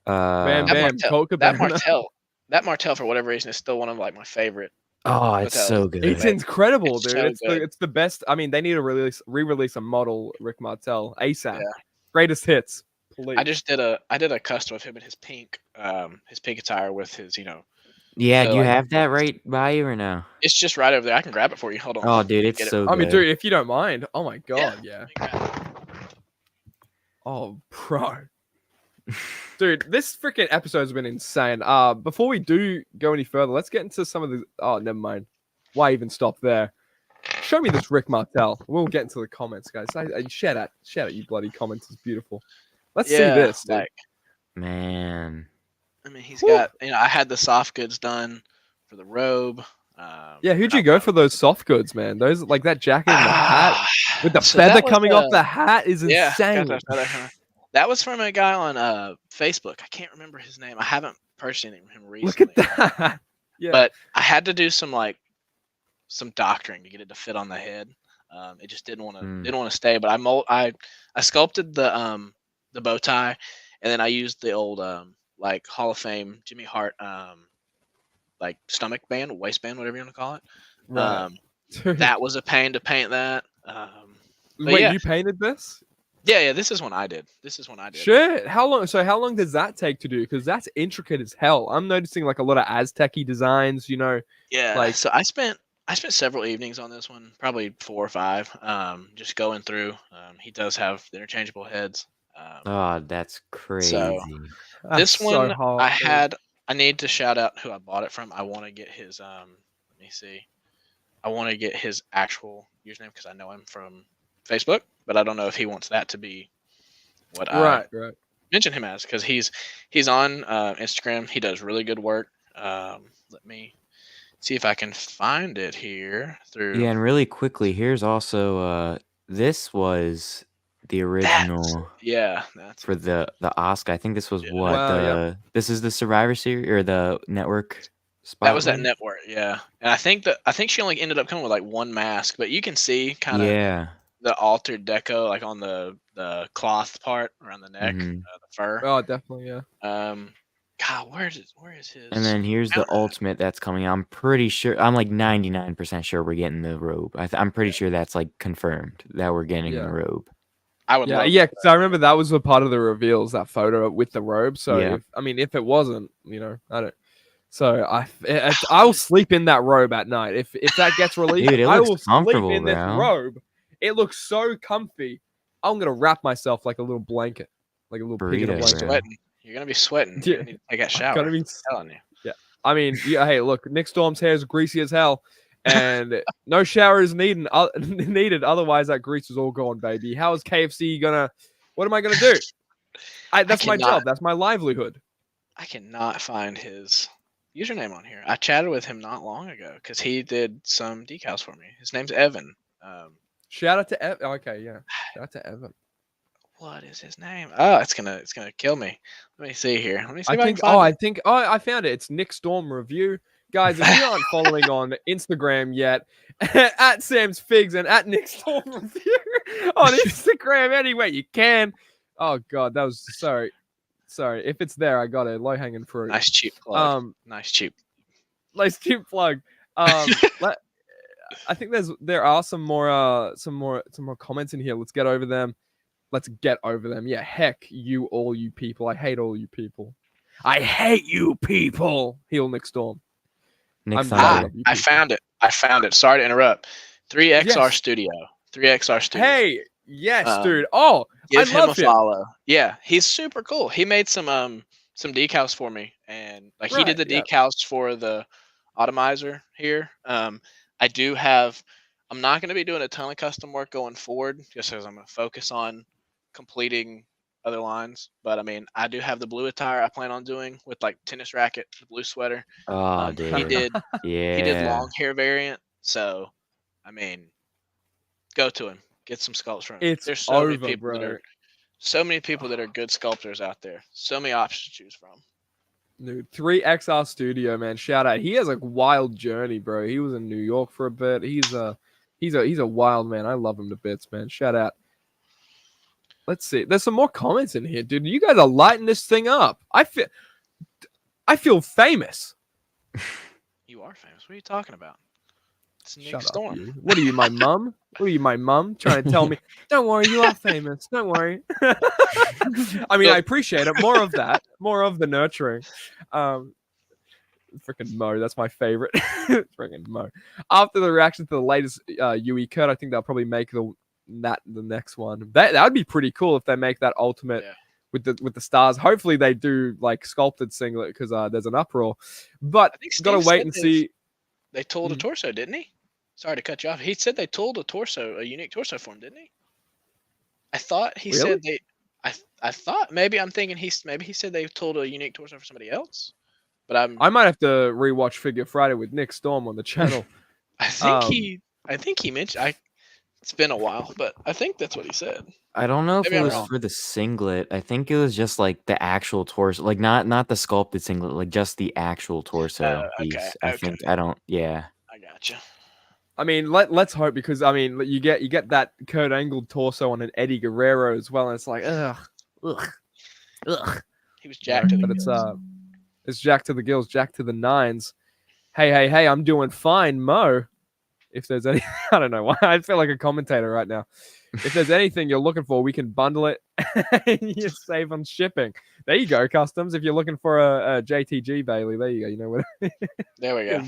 Bam Bam, that Martel for whatever reason is still one of like my favorite. Oh, it's so good. It's incredible, dude. So it's the best. I mean, they need to re-release a model Rick Martel ASAP. Yeah. Greatest hits. Please. I did a custom of him in his pink attire with his, Yeah, do you have that right by you or no? It's just right over there. I can grab it for you. Hold on. Oh, dude, it's so good. I mean, dude, if you don't mind. Oh my God, yeah. Oh, bro. Dude, this freaking episode has been insane. Before we do go any further, let's get into some of the. Oh, never mind. Why even stop there? Show me this Rick Martel. We'll get into the comments, guys. Shout out, you bloody comments. It's beautiful. Let's see this, dude. Man. I mean, he's got. I had the soft goods done for the robe. Who'd you go for those soft goods, man? Those like that jacket and the hat with the feather coming off the hat is insane. That was from a guy on Facebook. I can't remember his name. I haven't purchased him recently. Look at that. Yeah. But I had to do some doctoring to get it to fit on the head. It just didn't want to stay. But I sculpted the bow tie, and then I used the old like Hall of Fame Jimmy Hart like stomach band, waistband, whatever you want to call it. Right. That was a pain to paint that. Wait, you painted this? Yeah, this is one I did. Shit. How long does that take to do? Because that's intricate as hell. I'm noticing like a lot of Aztec-y designs, Yeah. So I spent several evenings on this one, probably 4 or 5, just going through. He does have the interchangeable heads. Oh, that's crazy. So this one I need to shout out who I bought it from. I want to get his let me see. I want to get his actual username because I know him from Facebook, but I don't know if he wants that to be what I Right. mention him as, because he's on Instagram. He does really good work. Let me see if I can find it here through. Yeah, and really quickly, here's also this was the original That's for the Oscar. I think this was Yeah. what Wow, the this is the Survivor Series or the network that was that spotlight. network, yeah. And I think she only ended up coming with like one mask, but you can see kind of Yeah. the altered deco like on the cloth part around the neck, Mhm. the fur. Oh, definitely, yeah. God, where is his? And then here's the ultimate that's coming. I'm pretty sure. I'm like 99% sure we're getting the robe. I'm pretty sure that's like confirmed that we're getting the robe. I would love Yeah, that. because I remember that was a part of the reveals, that photo with the robe. So Yeah. if it wasn't, I don't. So I will sleep in that robe at night. If that gets released, Dude, it I looks will sleep comfortable, in this bro. robe. It looks so comfy. I'm gonna wrap myself like a little blanket, like a little pig in a Burrito, blanket. bro. You're gonna be sweating. Yeah. You're gonna need to take that I'm shower. gonna be. I'm telling you. Yeah. I mean, yeah. Hey, look, Nick Storm's hair is greasy as hell, and no shower is needed. Otherwise, that grease is all gone, baby. How is KFC gonna? What am I gonna do? That's my job. That's my livelihood. I cannot find his username on here. I chatted with him not long ago because he did some decals for me. His name's Evan. Shout out to Evan. Okay, yeah. Shout out to Evan. What is his name? Oh, it's gonna kill me. Let me see here. Let me see if I can find it. I found it. It's Nick Storm Review. Guys, if you aren't following on Instagram yet, at Sam's Figs and at Nick Storm Review on Instagram anyway, you can. Oh god, that was sorry. If it's there, I got it. Low hanging fruit. Nice cheap plug. Nice cheap plug. I think there are some more comments in here. Let's get over them. Yeah, heck, all you people. I hate all you people. I hate you people. Heel Nick Storm. Nick I found it. Sorry to interrupt. 3XR Studio. 3XR Studio. Hey, yes, dude. Oh, give him a follow. Yeah, he's super cool. He made some decals for me, and like he did the decals for the atomizer here. I'm not going to be doing a ton of custom work going forward, just because I'm going to focus on completing other lines. But I mean, I do have the blue attire I plan on doing with like tennis racket, the blue sweater. Oh, dude. He did long hair variant. So, I mean, go to him, get some sculpts from him. There's so many people that are good sculptors out there. So many options to choose from. Dude, 3XR Studio, man. Shout out. He has a wild journey, bro. He was in New York for a bit. He's a wild man. I love him to bits, man. Shout out. Let's see. There's some more comments in here, dude. You guys are lighting this thing up. I feel famous. You are famous. What are you talking about? It's Nick Storm. Up, what are you, my mum? What are you, my mum? Trying to tell me, don't worry, you are famous. Don't worry. I mean, I appreciate it. More of that. More of the nurturing. Freaking Mo. That's my favorite. Freaking Mo. After the reaction to the latest UE cut, I think they'll probably make the next one. That would be pretty cool if they make that ultimate with the stars. Hopefully they do like sculpted singlet because there's an uproar. But gotta wait and see. They tooled a torso, didn't he? Sorry to cut you off. He said they tooled a unique torso for him, didn't he? I thought he said they. I thought maybe I'm thinking he said they tooled a unique torso for somebody else. But I might have to rewatch Figure Friday with Nick Storm on the channel. I think he mentioned. It's been a while, but I think that's what he said. I don't know if it was for the singlet. I think it was just like the actual torso, like not the sculpted singlet, like just the actual torso piece. I think I gotcha. I mean, let's hope, because I mean, you get that Kurt Angle torso on an Eddie Guerrero as well, and it's like ugh. He was jacked to the gills. It's jacked to the gills, jacked to the nines. Hey, I'm doing fine, Mo. If there's any, I don't know why I feel like a commentator right now. If there's anything you're looking for, we can bundle it and you save on shipping. There you go, Customs. If you're looking for a JTG Bailey, there you go. You know what? There we go.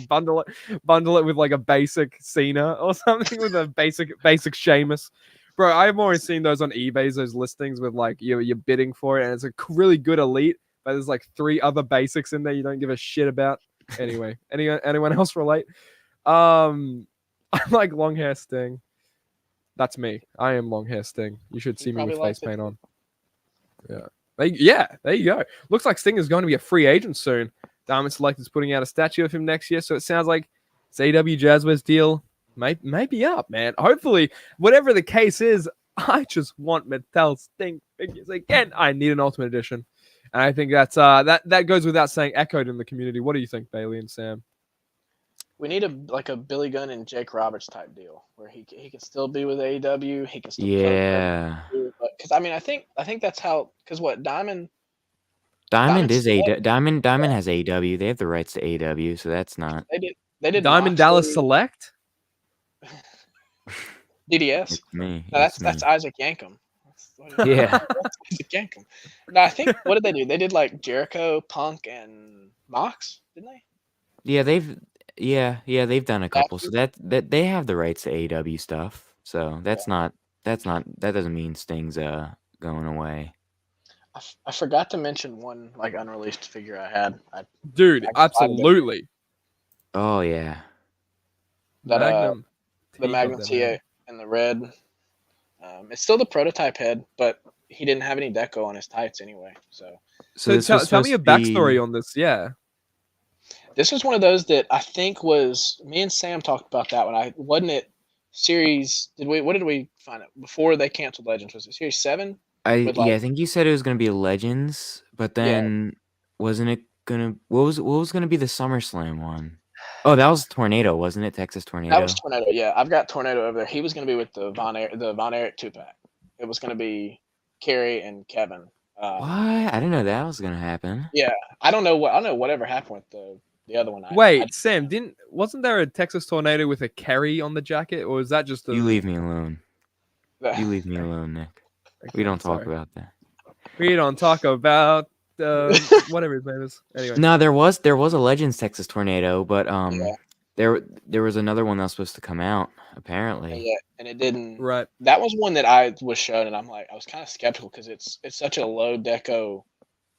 Bundle it with like a basic Cena or something, with a basic Sheamus. Bro, I've always seen those on eBay, those listings with like you're bidding for it, and it's a really good elite, but there's like 3 other basics in there you don't give a shit about. Anyway, anyone else relate? I like long hair Sting. That's me. I am long hair Sting. You should see me with face paint on. Yeah. There you go. Looks like Sting is going to be a free agent soon. Diamond Select is putting out a statue of him next year, so it sounds like this AW Jazzwares deal may be up, man. Hopefully, whatever the case is, I just want Mattel Sting figures again. I need an Ultimate Edition, and I think that's that goes without saying, echoed in the community. What do you think, Bailey and Sam? We need a Billy Gunn and Jake Roberts type deal where he can still be with AEW. He can still because I think that's how, because what Diamond is Diamond has AEW. They have the rights to AEW, so that's not. They did Diamond Dallas Select. Me. DDS. No, that's Isaac Yankem. Yeah. Isaac Yankem. No, I think, what did they do? They did like Jericho, Punk, and Mox, didn't they? Yeah, they've done a couple. So that they have the rights to AEW stuff. So that doesn't mean Sting's going away. I forgot to mention one like unreleased figure I had. Absolutely. Oh yeah. That the Magnum TA in the red. It's still the prototype head, but he didn't have any deco on his tights anyway. So tell me a backstory on this. Yeah. This was one of those that I think was, me and Sam talked about that one. Wasn't it series? What did we find it before they canceled Legends? Was it series 7? I think you said it was gonna be Legends, but then wasn't it gonna? What was gonna be the SummerSlam one? Oh, that was Tornado, wasn't it? Texas Tornado. That was Tornado. Yeah, I've got Tornado over there. He was gonna be with the Von Erich 2-pack. It was gonna be Kerry and Kevin. What? I didn't know that was gonna happen. Yeah, I don't know whatever happened with the other one. Wait, Sam, wasn't there a Texas Tornado with a Kerry on the jacket, or was that just You leave me alone. You leave me alone, Nick. Okay, we don't talk about that. We don't talk about whatever his name is. Anyway. No, there was a Legends Texas Tornado, but there was another one that was supposed to come out apparently. Yeah, and it didn't. Right. That was one that I was shown, and I was kind of skeptical because it's such a low deco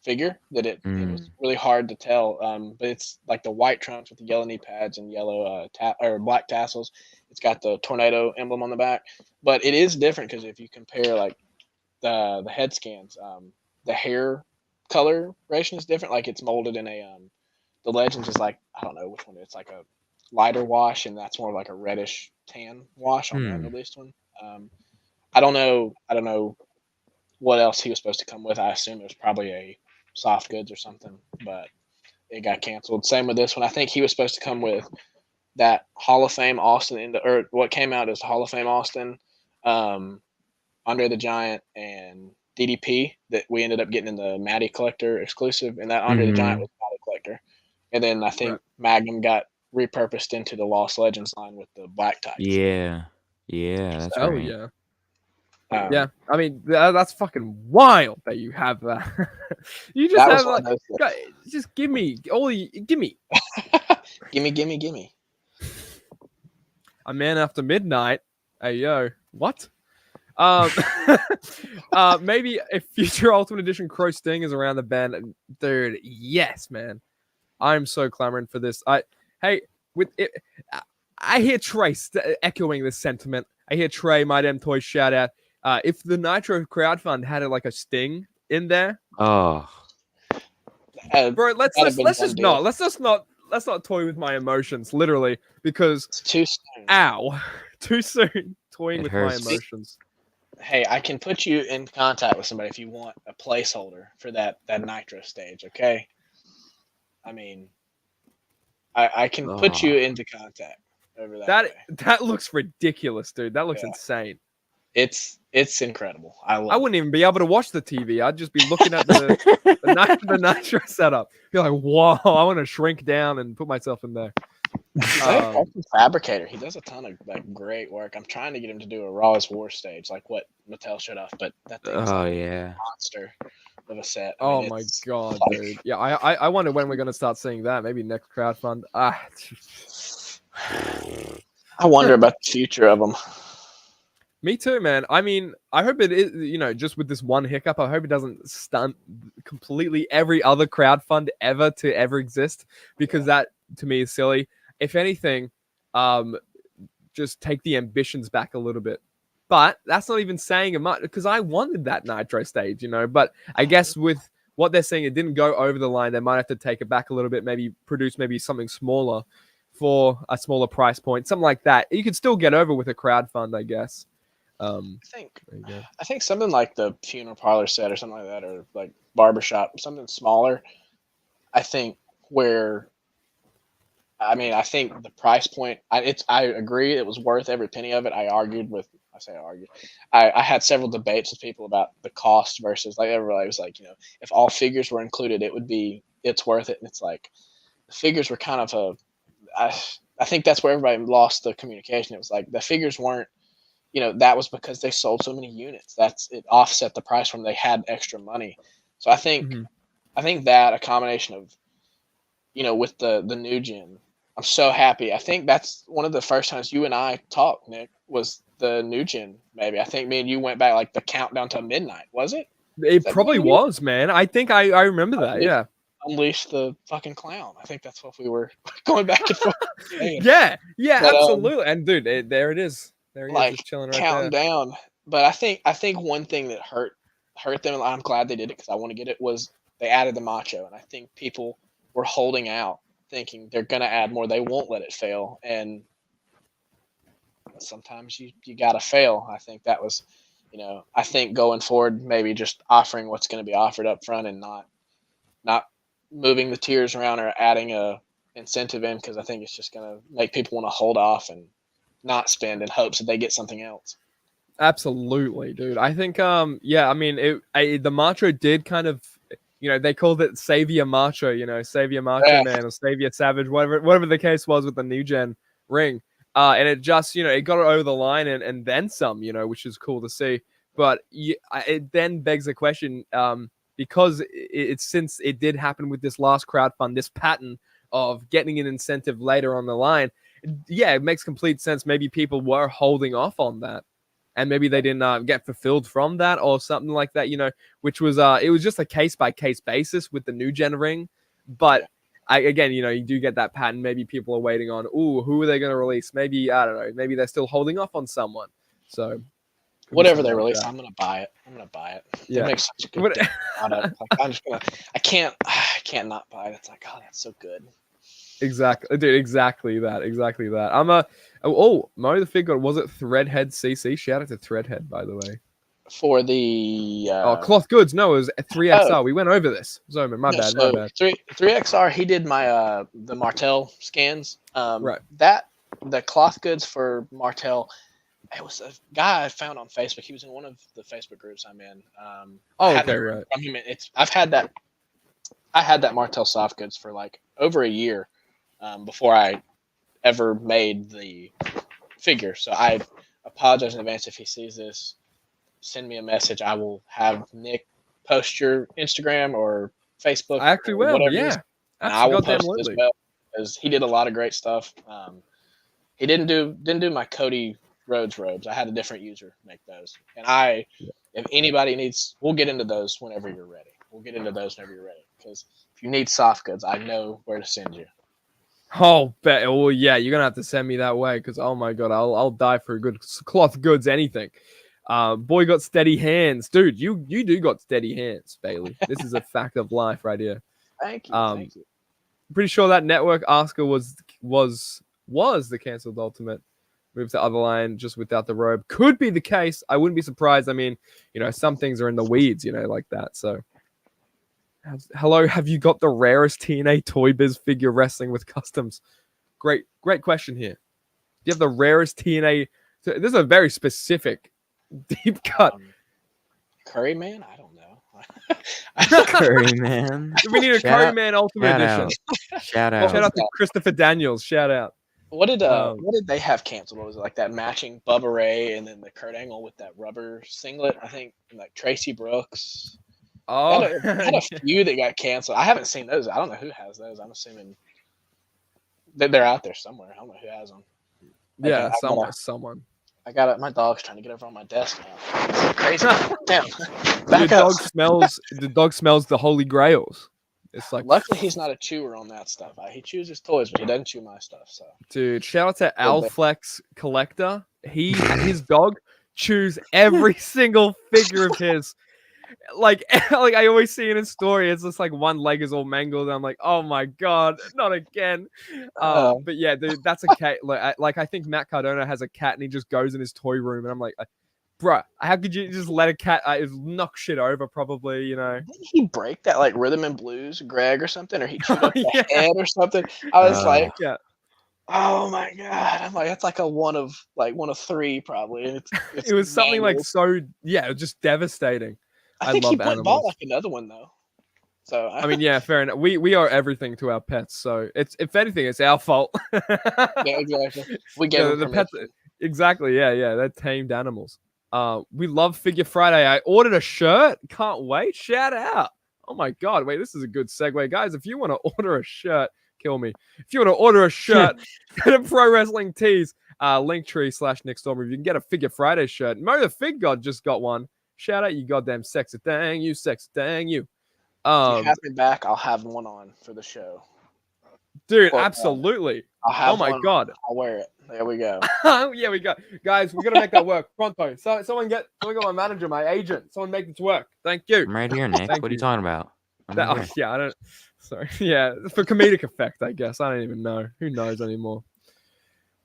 figure that it was really hard to tell. But it's like the white trunks with the yellow knee pads and yellow or black tassels. It's got the tornado emblem on the back, but it is different because if you compare like the head scans, the hair coloration is different. Like it's molded in the Legends is like, I don't know which one. It's like a lighter wash, and that's more like a reddish tan wash on the unreleased one. I don't know what else he was supposed to come with. I assume it was probably a soft goods or something, but it got canceled. Same with this one. I think he was supposed to come with that Hall of Fame Austin or what came out as Hall of Fame Austin, Andre the Giant, and DDP that we ended up getting in the Matty Collector exclusive, and that Andre the Giant was Matty Collector. And then I think Magnum got repurposed into the Lost Legends line with the black tights. Yeah, that's right. Yeah. Yeah, I mean that's fucking wild that you have that. You just have like, just give me. Gimme. A man after midnight. Hey yo, what? Maybe a future Ultimate Edition Crow Sting is around the bend, dude. Yes, man. I'm so clamoring for this. I hear Trey echoing this sentiment. I hear Trey, my damn toy shout out. If the Nitro crowdfund had like a Sting in there, bro, let's not toy with my emotions, literally, because it's too soon. Ow, too soon. Toying with my emotions. Hey, I can put you in contact with somebody if you want a placeholder for that Nitro stage. Okay, I mean, I can put you into contact over that. That looks ridiculous, dude. That looks insane. It's incredible. I wouldn't even be able to watch the TV. I'd just be looking at the Nitro setup. Be like, whoa, I want to shrink down and put myself in there. Fabricator. He does a ton of like great work. I'm trying to get him to do a Raw's War stage, like what Mattel showed off, but that thing's a monster of a set. My god, dude. Yeah, I wonder when we're gonna start seeing that. Maybe next crowdfund. I wonder about the future of them. Me too, man. I mean, I hope it is, just with this one hiccup, I hope it doesn't stunt completely every other crowdfund ever to ever exist, because that, to me, is silly. If anything, just take the ambitions back a little bit. But that's not even saying much because I wanted that Nitro stage, But I guess with what they're saying, it didn't go over the line. They might have to take it back a little bit, maybe produce something smaller for a smaller price point, something like that. You could still get over with a crowdfund, I guess. I think something like the funeral parlor set or something like that, or like barbershop, something smaller. I think I think the price point. I agree it was worth every penny of it. I had several debates with people about the cost versus like everybody was like, if all figures were included, it's worth it. And it's like the figures were kind of I think that's where everybody lost the communication. It was like the figures weren't. That was because they sold so many units. It offset the price when they had extra money. So I think that a combination of, with the new gen, I'm so happy. I think that's one of the first times you and I talked, Nick, was the new gen. Maybe I think me and you went back like the countdown to midnight. Was it? It probably was, man. I think I remember that. Yeah. Unleash the fucking clown. I think that's what we were going back and forth. Yeah, absolutely. And dude, there it is. There he is, just chilling right counting down. But I think one thing that hurt them, and I'm glad they did it because I want to get it, was they added the macho, and I think people were holding out, thinking they're gonna add more. They won't let it fail, and sometimes you gotta fail. I think that was, I think going forward, maybe just offering what's going to be offered up front and not moving the tiers around or adding a incentive in, because I think it's just going to make people want to hold off and not spend in hopes that they get something else. Absolutely, dude. I think, the macho did kind of, they called it Savior Macho, Savior Macho Man or Savior Savage, whatever the case was with the new gen ring. And it just, it got it over the line and then some, which is cool to see. But it then begs the question, because since it did happen with this last crowdfund, this pattern of getting an incentive later on the line, it makes complete sense. Maybe people were holding off on that, and maybe they didn't get fulfilled from that or something like that, which was, it was just a case-by-case basis with the new gen ring. But again, you do get that pattern. Maybe people are waiting on, who are they going to release? Maybe, I don't know, maybe they're still holding off on someone. So whatever they release, I'm going to buy it. Yeah. It makes such a good product. Like, I can't not buy it. It's like, oh, that's so good. Exactly, dude. Exactly that. I'm Mo the Fig God, was it Threadhead CC? Shout out to Threadhead, by the way. For the Cloth Goods. No, it was 3XR. We went over this. Sorry, man. My bad. 3XR. He did my the Martel scans. Right. That the Cloth Goods for Martel. It was a guy I found on Facebook. He was in one of the Facebook groups I'm in. Okay, right. From him, I had that Martel soft goods for like over a year before I ever made the figure. So I apologize in advance if he sees this. Send me a message. I will have Nick post your Instagram or Facebook. I actually will. Yeah, and I will post it as well because he did a lot of great stuff. He didn't do my Cody Rhodes robes. I had a different user make those. And if anybody needs, we'll get into those whenever you're ready. Because if you need soft goods, I know where to send you. Oh, well, yeah, you're gonna have to send me that way because oh my god, I'll die for a good Cloth Goods anything. Boy got steady hands, dude. You do got steady hands, Bailey. This is a fact of life right here. Thank you. Thank you. Pretty sure that network Asuka was the cancelled Ultimate. Moved to other line just without the robe. Could be the case. I wouldn't be surprised. I mean, some things are in the weeds, like that. So, hello, have you got the rarest TNA Toy Biz figure wrestling with customs? Great question here. Do you have the rarest TNA? This is a very specific, deep cut. Curry Man? I don't know. Curry Man. We need a Curry Man Ultimate Edition. Shout out to Christopher Daniels. Shout out. What did they have canceled? What was it, like that matching Bubba Ray and then the Kurt Angle with that rubber singlet? I think like Tracy Brooks. Oh, had a few that got canceled. I haven't seen those. I don't know who has those. I'm assuming that they're out there somewhere. I don't know who has them. Yeah, someone. I got it. My dog's trying to get over on my desk now. It's crazy. Damn. The dog smells the Holy Grails. It's like, luckily he's not a chewer on that stuff. He chews his toys, but he doesn't chew my stuff. So, dude, shout out to Alflex Collector. His dog chews every single figure of his. Like I always see in his story, it's just like one leg is all mangled. And I'm like, oh my god, not again. But yeah, dude, that's a cat. Like I think Matt Cardona has a cat, and he just goes in his toy room, and I'm like, bruh, how could you just let a cat knock shit over? Probably, you know. Didn't he break that like rhythm and blues, Greg or something, or he chewed up the head or something? I was like, yeah. Oh my god! I'm like, that's like a one of 3 probably. And it's it was something like just devastating. I think love he bought animals. like another one though. So I mean, yeah, fair enough. We are everything to our pets, so it's if anything, it's our fault. Yeah, exactly. We gave the pets. Exactly. Yeah. They're tamed animals. We love Figure Friday. I ordered a shirt. Can't wait. Shout out. Oh my god. Wait, this is a good segue, guys. If you want to order a shirt, kill me. If you want to order a shirt, go to Pro Wrestling Tees. Linktree/Nick Storm. You can get a Figure Friday shirt. Mo the Fig God just got one. Shout out, you goddamn sexy thing. You sexy thing. You. If you have me back, I'll have one on for the show. Dude, absolutely. I'll have oh my god. I'll wear it. There we go. Yeah, we go. Guys, we're gonna make that work. Pronto. Someone get my manager, my agent. Someone make this work. Thank you. I'm right here, Nick. What are you talking about? Yeah, I don't. Sorry. Yeah, for comedic effect, I guess. I don't even know. Who knows anymore?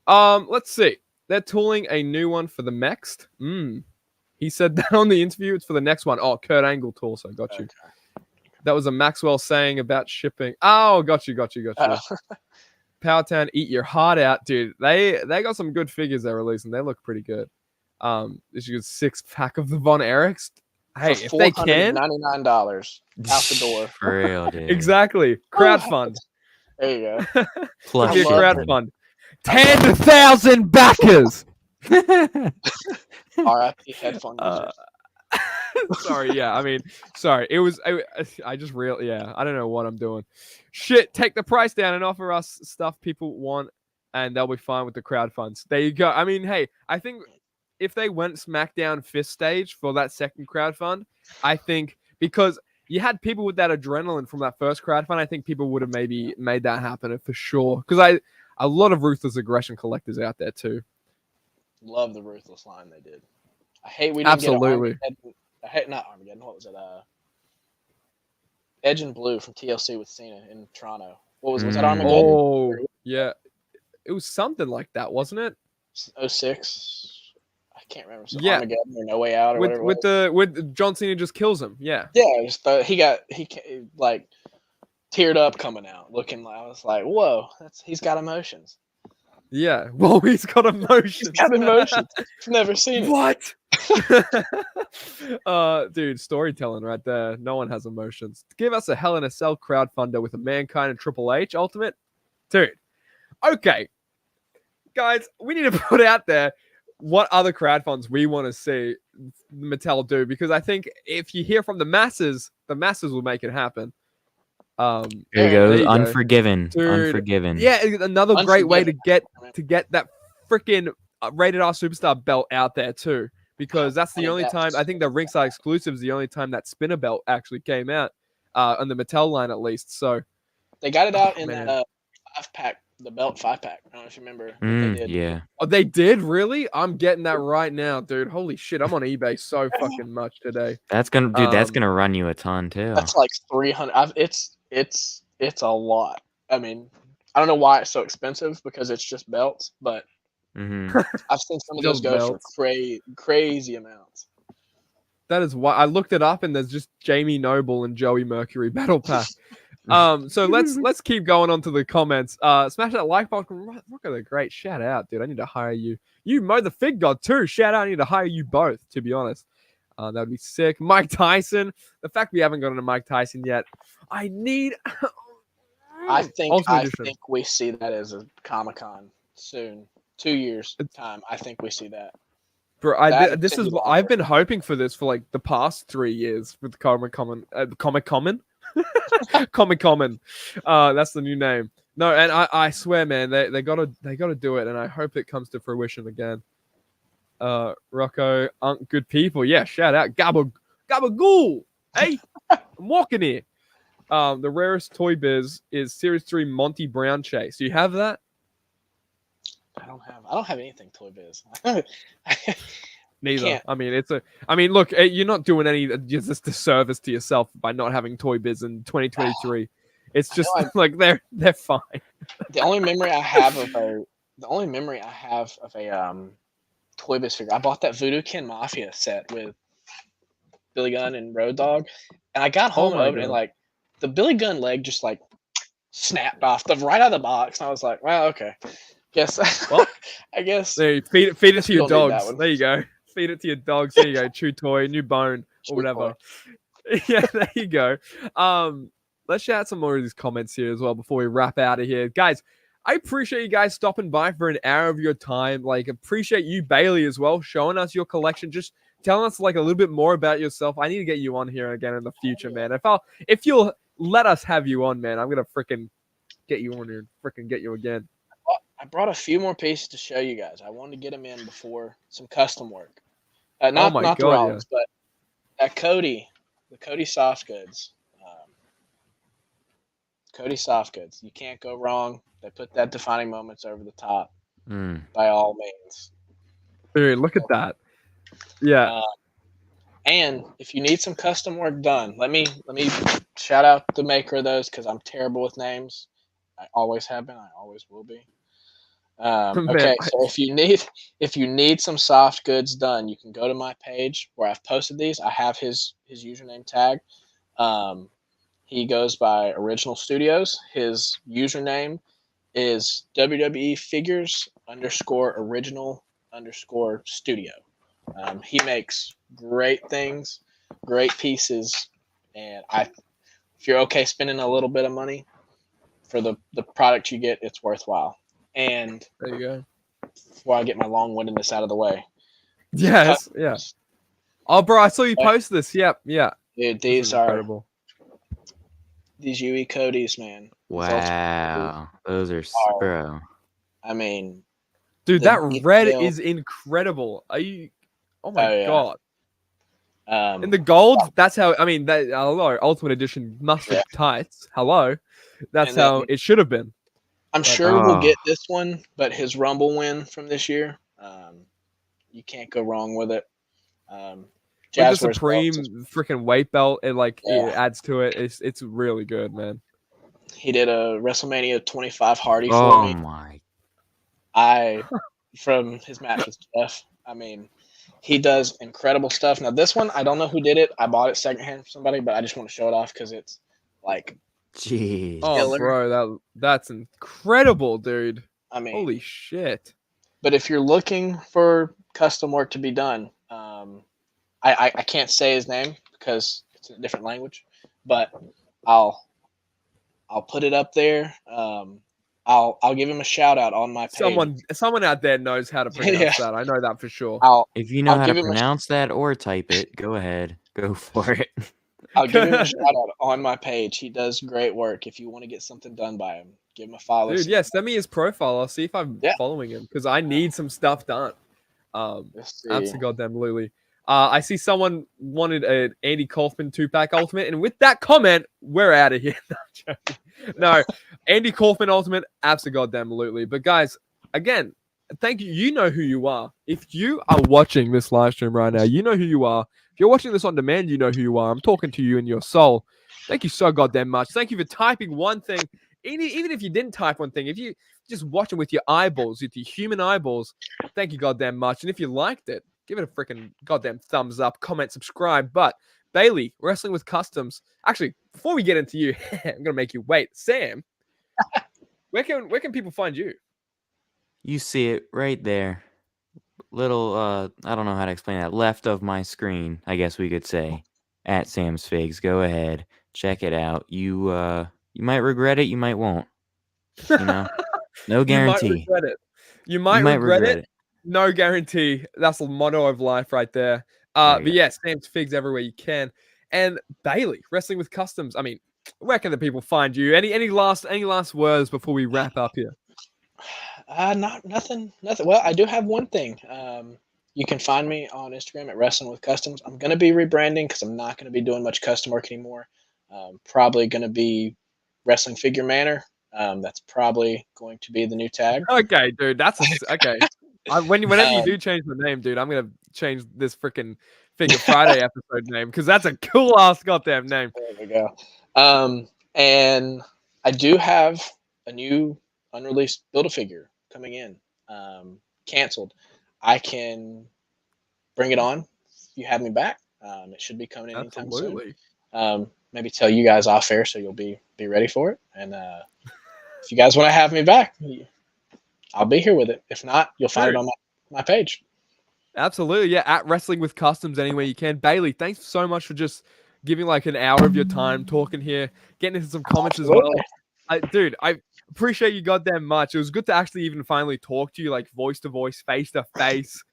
Let's see. They're tooling a new one for the next. He said that on the interview. It's for the next one. Oh, Kurt Angle tool. So got you. Okay. That was a Maxwell saying about shipping. Oh, got you. Powertown, eat your heart out, dude. They got some good figures they're releasing. They look pretty good. This is a 6-pack of the Von Erichs. Hey, if they can, $99 out the door. For real, dude. Exactly. Crowdfund. There you go. Plus, be a crowdfund. 10,000 backers. RIP headphone users. Sorry, yeah. I mean, sorry. It was. I just really, yeah. I don't know what I'm doing. Shit. Take the price down and offer us stuff people want, and they'll be fine with the crowdfunds. There you go. I mean, hey, I think if they went SmackDown fifth stage for that second crowdfund, I think because you had people with that adrenaline from that first crowdfund, I think people would have maybe made that happen for sure. Because a lot of ruthless aggression collectors out there too. Love the ruthless line they did. I hate we didn't get Armageddon. I hate not Armageddon. What was it? Edge and Blue from TLC with Cena in Toronto. What was that Armageddon? Oh yeah, it was something like that, wasn't it? 06. I can't remember. So yeah, Armageddon or No Way Out or whatever. With John Cena just kills him. Yeah. Yeah, he like teared up coming out, looking like I was like, whoa, he's got emotions. Yeah, well, he's got emotions. He's got emotions. I've never seen it. What? Dude, storytelling right there. No one has emotions. Give us a Hell in a Cell crowdfunder with a Mankind and Triple H Ultimate. Dude, okay. Guys, we need to put out there what other crowdfunds we want to see Mattel do, because I think if you hear from the masses will make it happen. There you go. Unforgiven. Dude, Unforgiven. Yeah, another great way to get that freaking Rated R Superstar belt out there too, because that's the only time I think the ringside exclusive is the only time that spinner belt actually came out on the Mattel line at least. So they got it out in that 5-pack, the belt 5-pack. I don't know if you remember. They did. Yeah. Oh, they did really? I'm getting that right now, dude. Holy shit! I'm on eBay so fucking much today. That's gonna run you a ton too. That's like 300. It's a lot. I mean, I don't know why it's so expensive because it's just belts, but I've seen some of those go for crazy amounts. That is why I looked it up, and there's just Jamie Noble and Joey Mercury battle pack. So let's keep going on to the comments. Smash that like button. Look at the great shout out, dude. I need to hire you. You Mo the Fig God too. Shout out. I need to hire you both, to be honest. That would be sick. Mike Tyson. The fact we haven't gotten to Mike Tyson yet. I think we see that as a Comic-Con soon. 2 years time. I think we see that. Bro, I've been hoping for this for like the past 3 years with Comic-Con. Comic-Con. That's the new name. No, and I swear, man, they gotta do it, and I hope it comes to fruition again. Rocco, good people. Yeah, shout out. Gabagool. Hey, I'm walking here. The rarest Toy Biz is Series 3 Monty Brown Chase. Do you have that? I don't have anything Toy Biz. Neither. Can't. I mean, look, you're not doing any just disservice to yourself by not having Toy Biz in 2023. It's just like they're fine. The only memory I have of a Toy Biz figure, I bought that Voodoo Kin Mafia set with Billy Gunn and Road Dog, and I got home and and like the Billy Gunn leg just like snapped off right out of the box, and I was like, well, okay, I guess there, feed it to your dogs. There you go. Feed it to your dogs. There you go. Chew toy, new bone, or whatever. Yeah, there you go. Let's shout out some more of these comments here as well before we wrap out of here, guys. I appreciate you guys stopping by for an hour of your time. Like, appreciate you, Bailey, as well, showing us your collection. Just telling us like a little bit more about yourself. I need to get you on here again in the future, man. If you'll let us have you on, man, I'm gonna freaking get you on here and freaking get you again. I brought a few more pieces to show you guys. I wanted to get them in before some custom work. Not the Rollins, but at the Cody Soft Goods. Cody Soft Goods. You can't go wrong. They put that defining moments over the top. By all means. Dude, look at that. Yeah. And if you need some custom work done, let me shout out the maker of those because I'm terrible with names. I always have been. I always will be. Okay, so if you need some soft goods done, you can go to my page where I've posted these. I have his username tag. He goes by Original Studios. His username is WWE Figures _original_studio. He makes great things, great pieces, and if you're okay spending a little bit of money for the product you get, it's worthwhile. And there you go. Before I get my long-windedness out of the way. Yes, yeah. Oh, bro, I saw you post this. Yep, yeah. Dude, these are incredible. These UE Codys, man. Wow, those are bro. I mean, dude, that red is incredible. Are you? Oh my god. In the gold, that's how. I mean, that hello, Ultimate Edition mustard tights. Hello, that's how it should have been. I'm sure we'll get this one, but his Rumble win from this year, you can't go wrong with it. With the Supreme freaking weight belt, it adds to it. It's really good, man. He did a WrestleMania 25 Hardy for me. Oh my! From his match with Jeff. I mean, he does incredible stuff. Now this one, I don't know who did it. I bought it secondhand from somebody, but I just want to show it off because it's like. Jeez. Oh, bro, that's incredible, dude. I mean, holy shit. But if you're looking for custom work to be done, I can't say his name because it's a different language, but I'll put it up there. I'll give him a shout out on my page. Someone out there knows how to pronounce that. I know that for sure. If you know how to pronounce that or type it, go ahead. Go for it. I'll give him a shout out on my page. He does great work. If you want to get something done by him, give him a follow. Dude, send me his profile. I'll see if I'm following him because I need some stuff done. Absolutely. I see someone wanted an Andy Kaufman 2-pack Ultimate, and with that comment, we're out of here. No, Andy Kaufman Ultimate, absolutely. But guys, again, thank you. You know who you are. If you are watching this live stream right now, you know who you are. If you're watching this on demand, you know who you are. I'm talking to you in your soul. Thank you so goddamn much. Thank you for typing one thing. Even if you didn't type one thing, if you just watching with your eyeballs, with your human eyeballs, thank you goddamn much. And if you liked it, give it a freaking goddamn thumbs up, comment, subscribe. But Bailey, Wrestling with Customs. Actually, before we get into you, I'm gonna make you wait. Sam, where can people find you? You see it right there. Little I don't know how to explain that. Left of my screen, I guess we could say. At Sam's Figs. Go ahead. Check it out. You might regret it, you might won't. You know? No guarantee. You might regret it. No guarantee. That's the motto of life right there. But yes, Sam's Figs everywhere you can. And Bailey, Wrestling with Customs. I mean, where can the people find you? Any last words before we wrap up here? Nothing. Well, I do have one thing. You can find me on Instagram at Wrestling with Customs. I'm going to be rebranding because I'm not going to be doing much custom work anymore. Probably going to be Wrestling Figure Manor. That's probably going to be the new tag. Okay, dude, okay. Whenever you do change the name, dude, I'm gonna change this freaking Figure Friday episode name because that's a cool ass goddamn name. There we go. And I do have a new unreleased Build-A-Figure coming in, canceled. I can bring it on if you have me back. It should be coming in anytime soon. Maybe tell you guys off air so you'll be ready for it. And if you guys want to have me back, I'll be here with it. If not, you'll find it on my page. Absolutely, yeah. At Wrestling with Customs anywhere you can. Bailey, thanks so much for just giving like an hour of your time talking here, getting into some comments as well. Dude, I appreciate you goddamn much. It was good to actually even finally talk to you, like voice to voice, face to face.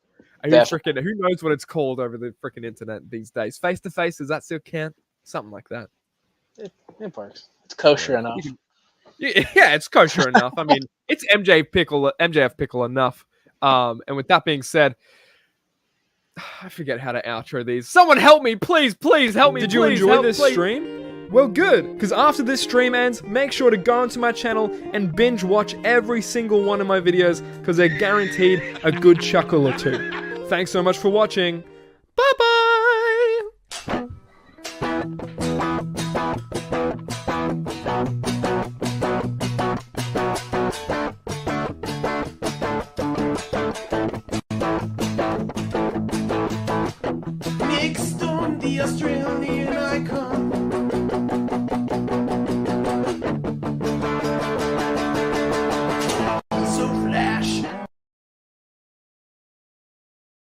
Who knows what it's called over the freaking internet these days? Face to face, does that still count? Something like that. It works. It's kosher enough. Yeah, it's kosher enough. I mean, it's MJF pickle enough. And with that being said, I forget how to outro these. Someone help me, please help me. Did you enjoy this stream? Well, good, because after this stream ends, make sure to go onto my channel and binge watch every single one of my videos, because they're guaranteed a good chuckle or two. Thanks so much for watching. Bye-bye! Mixed on the Australian icon.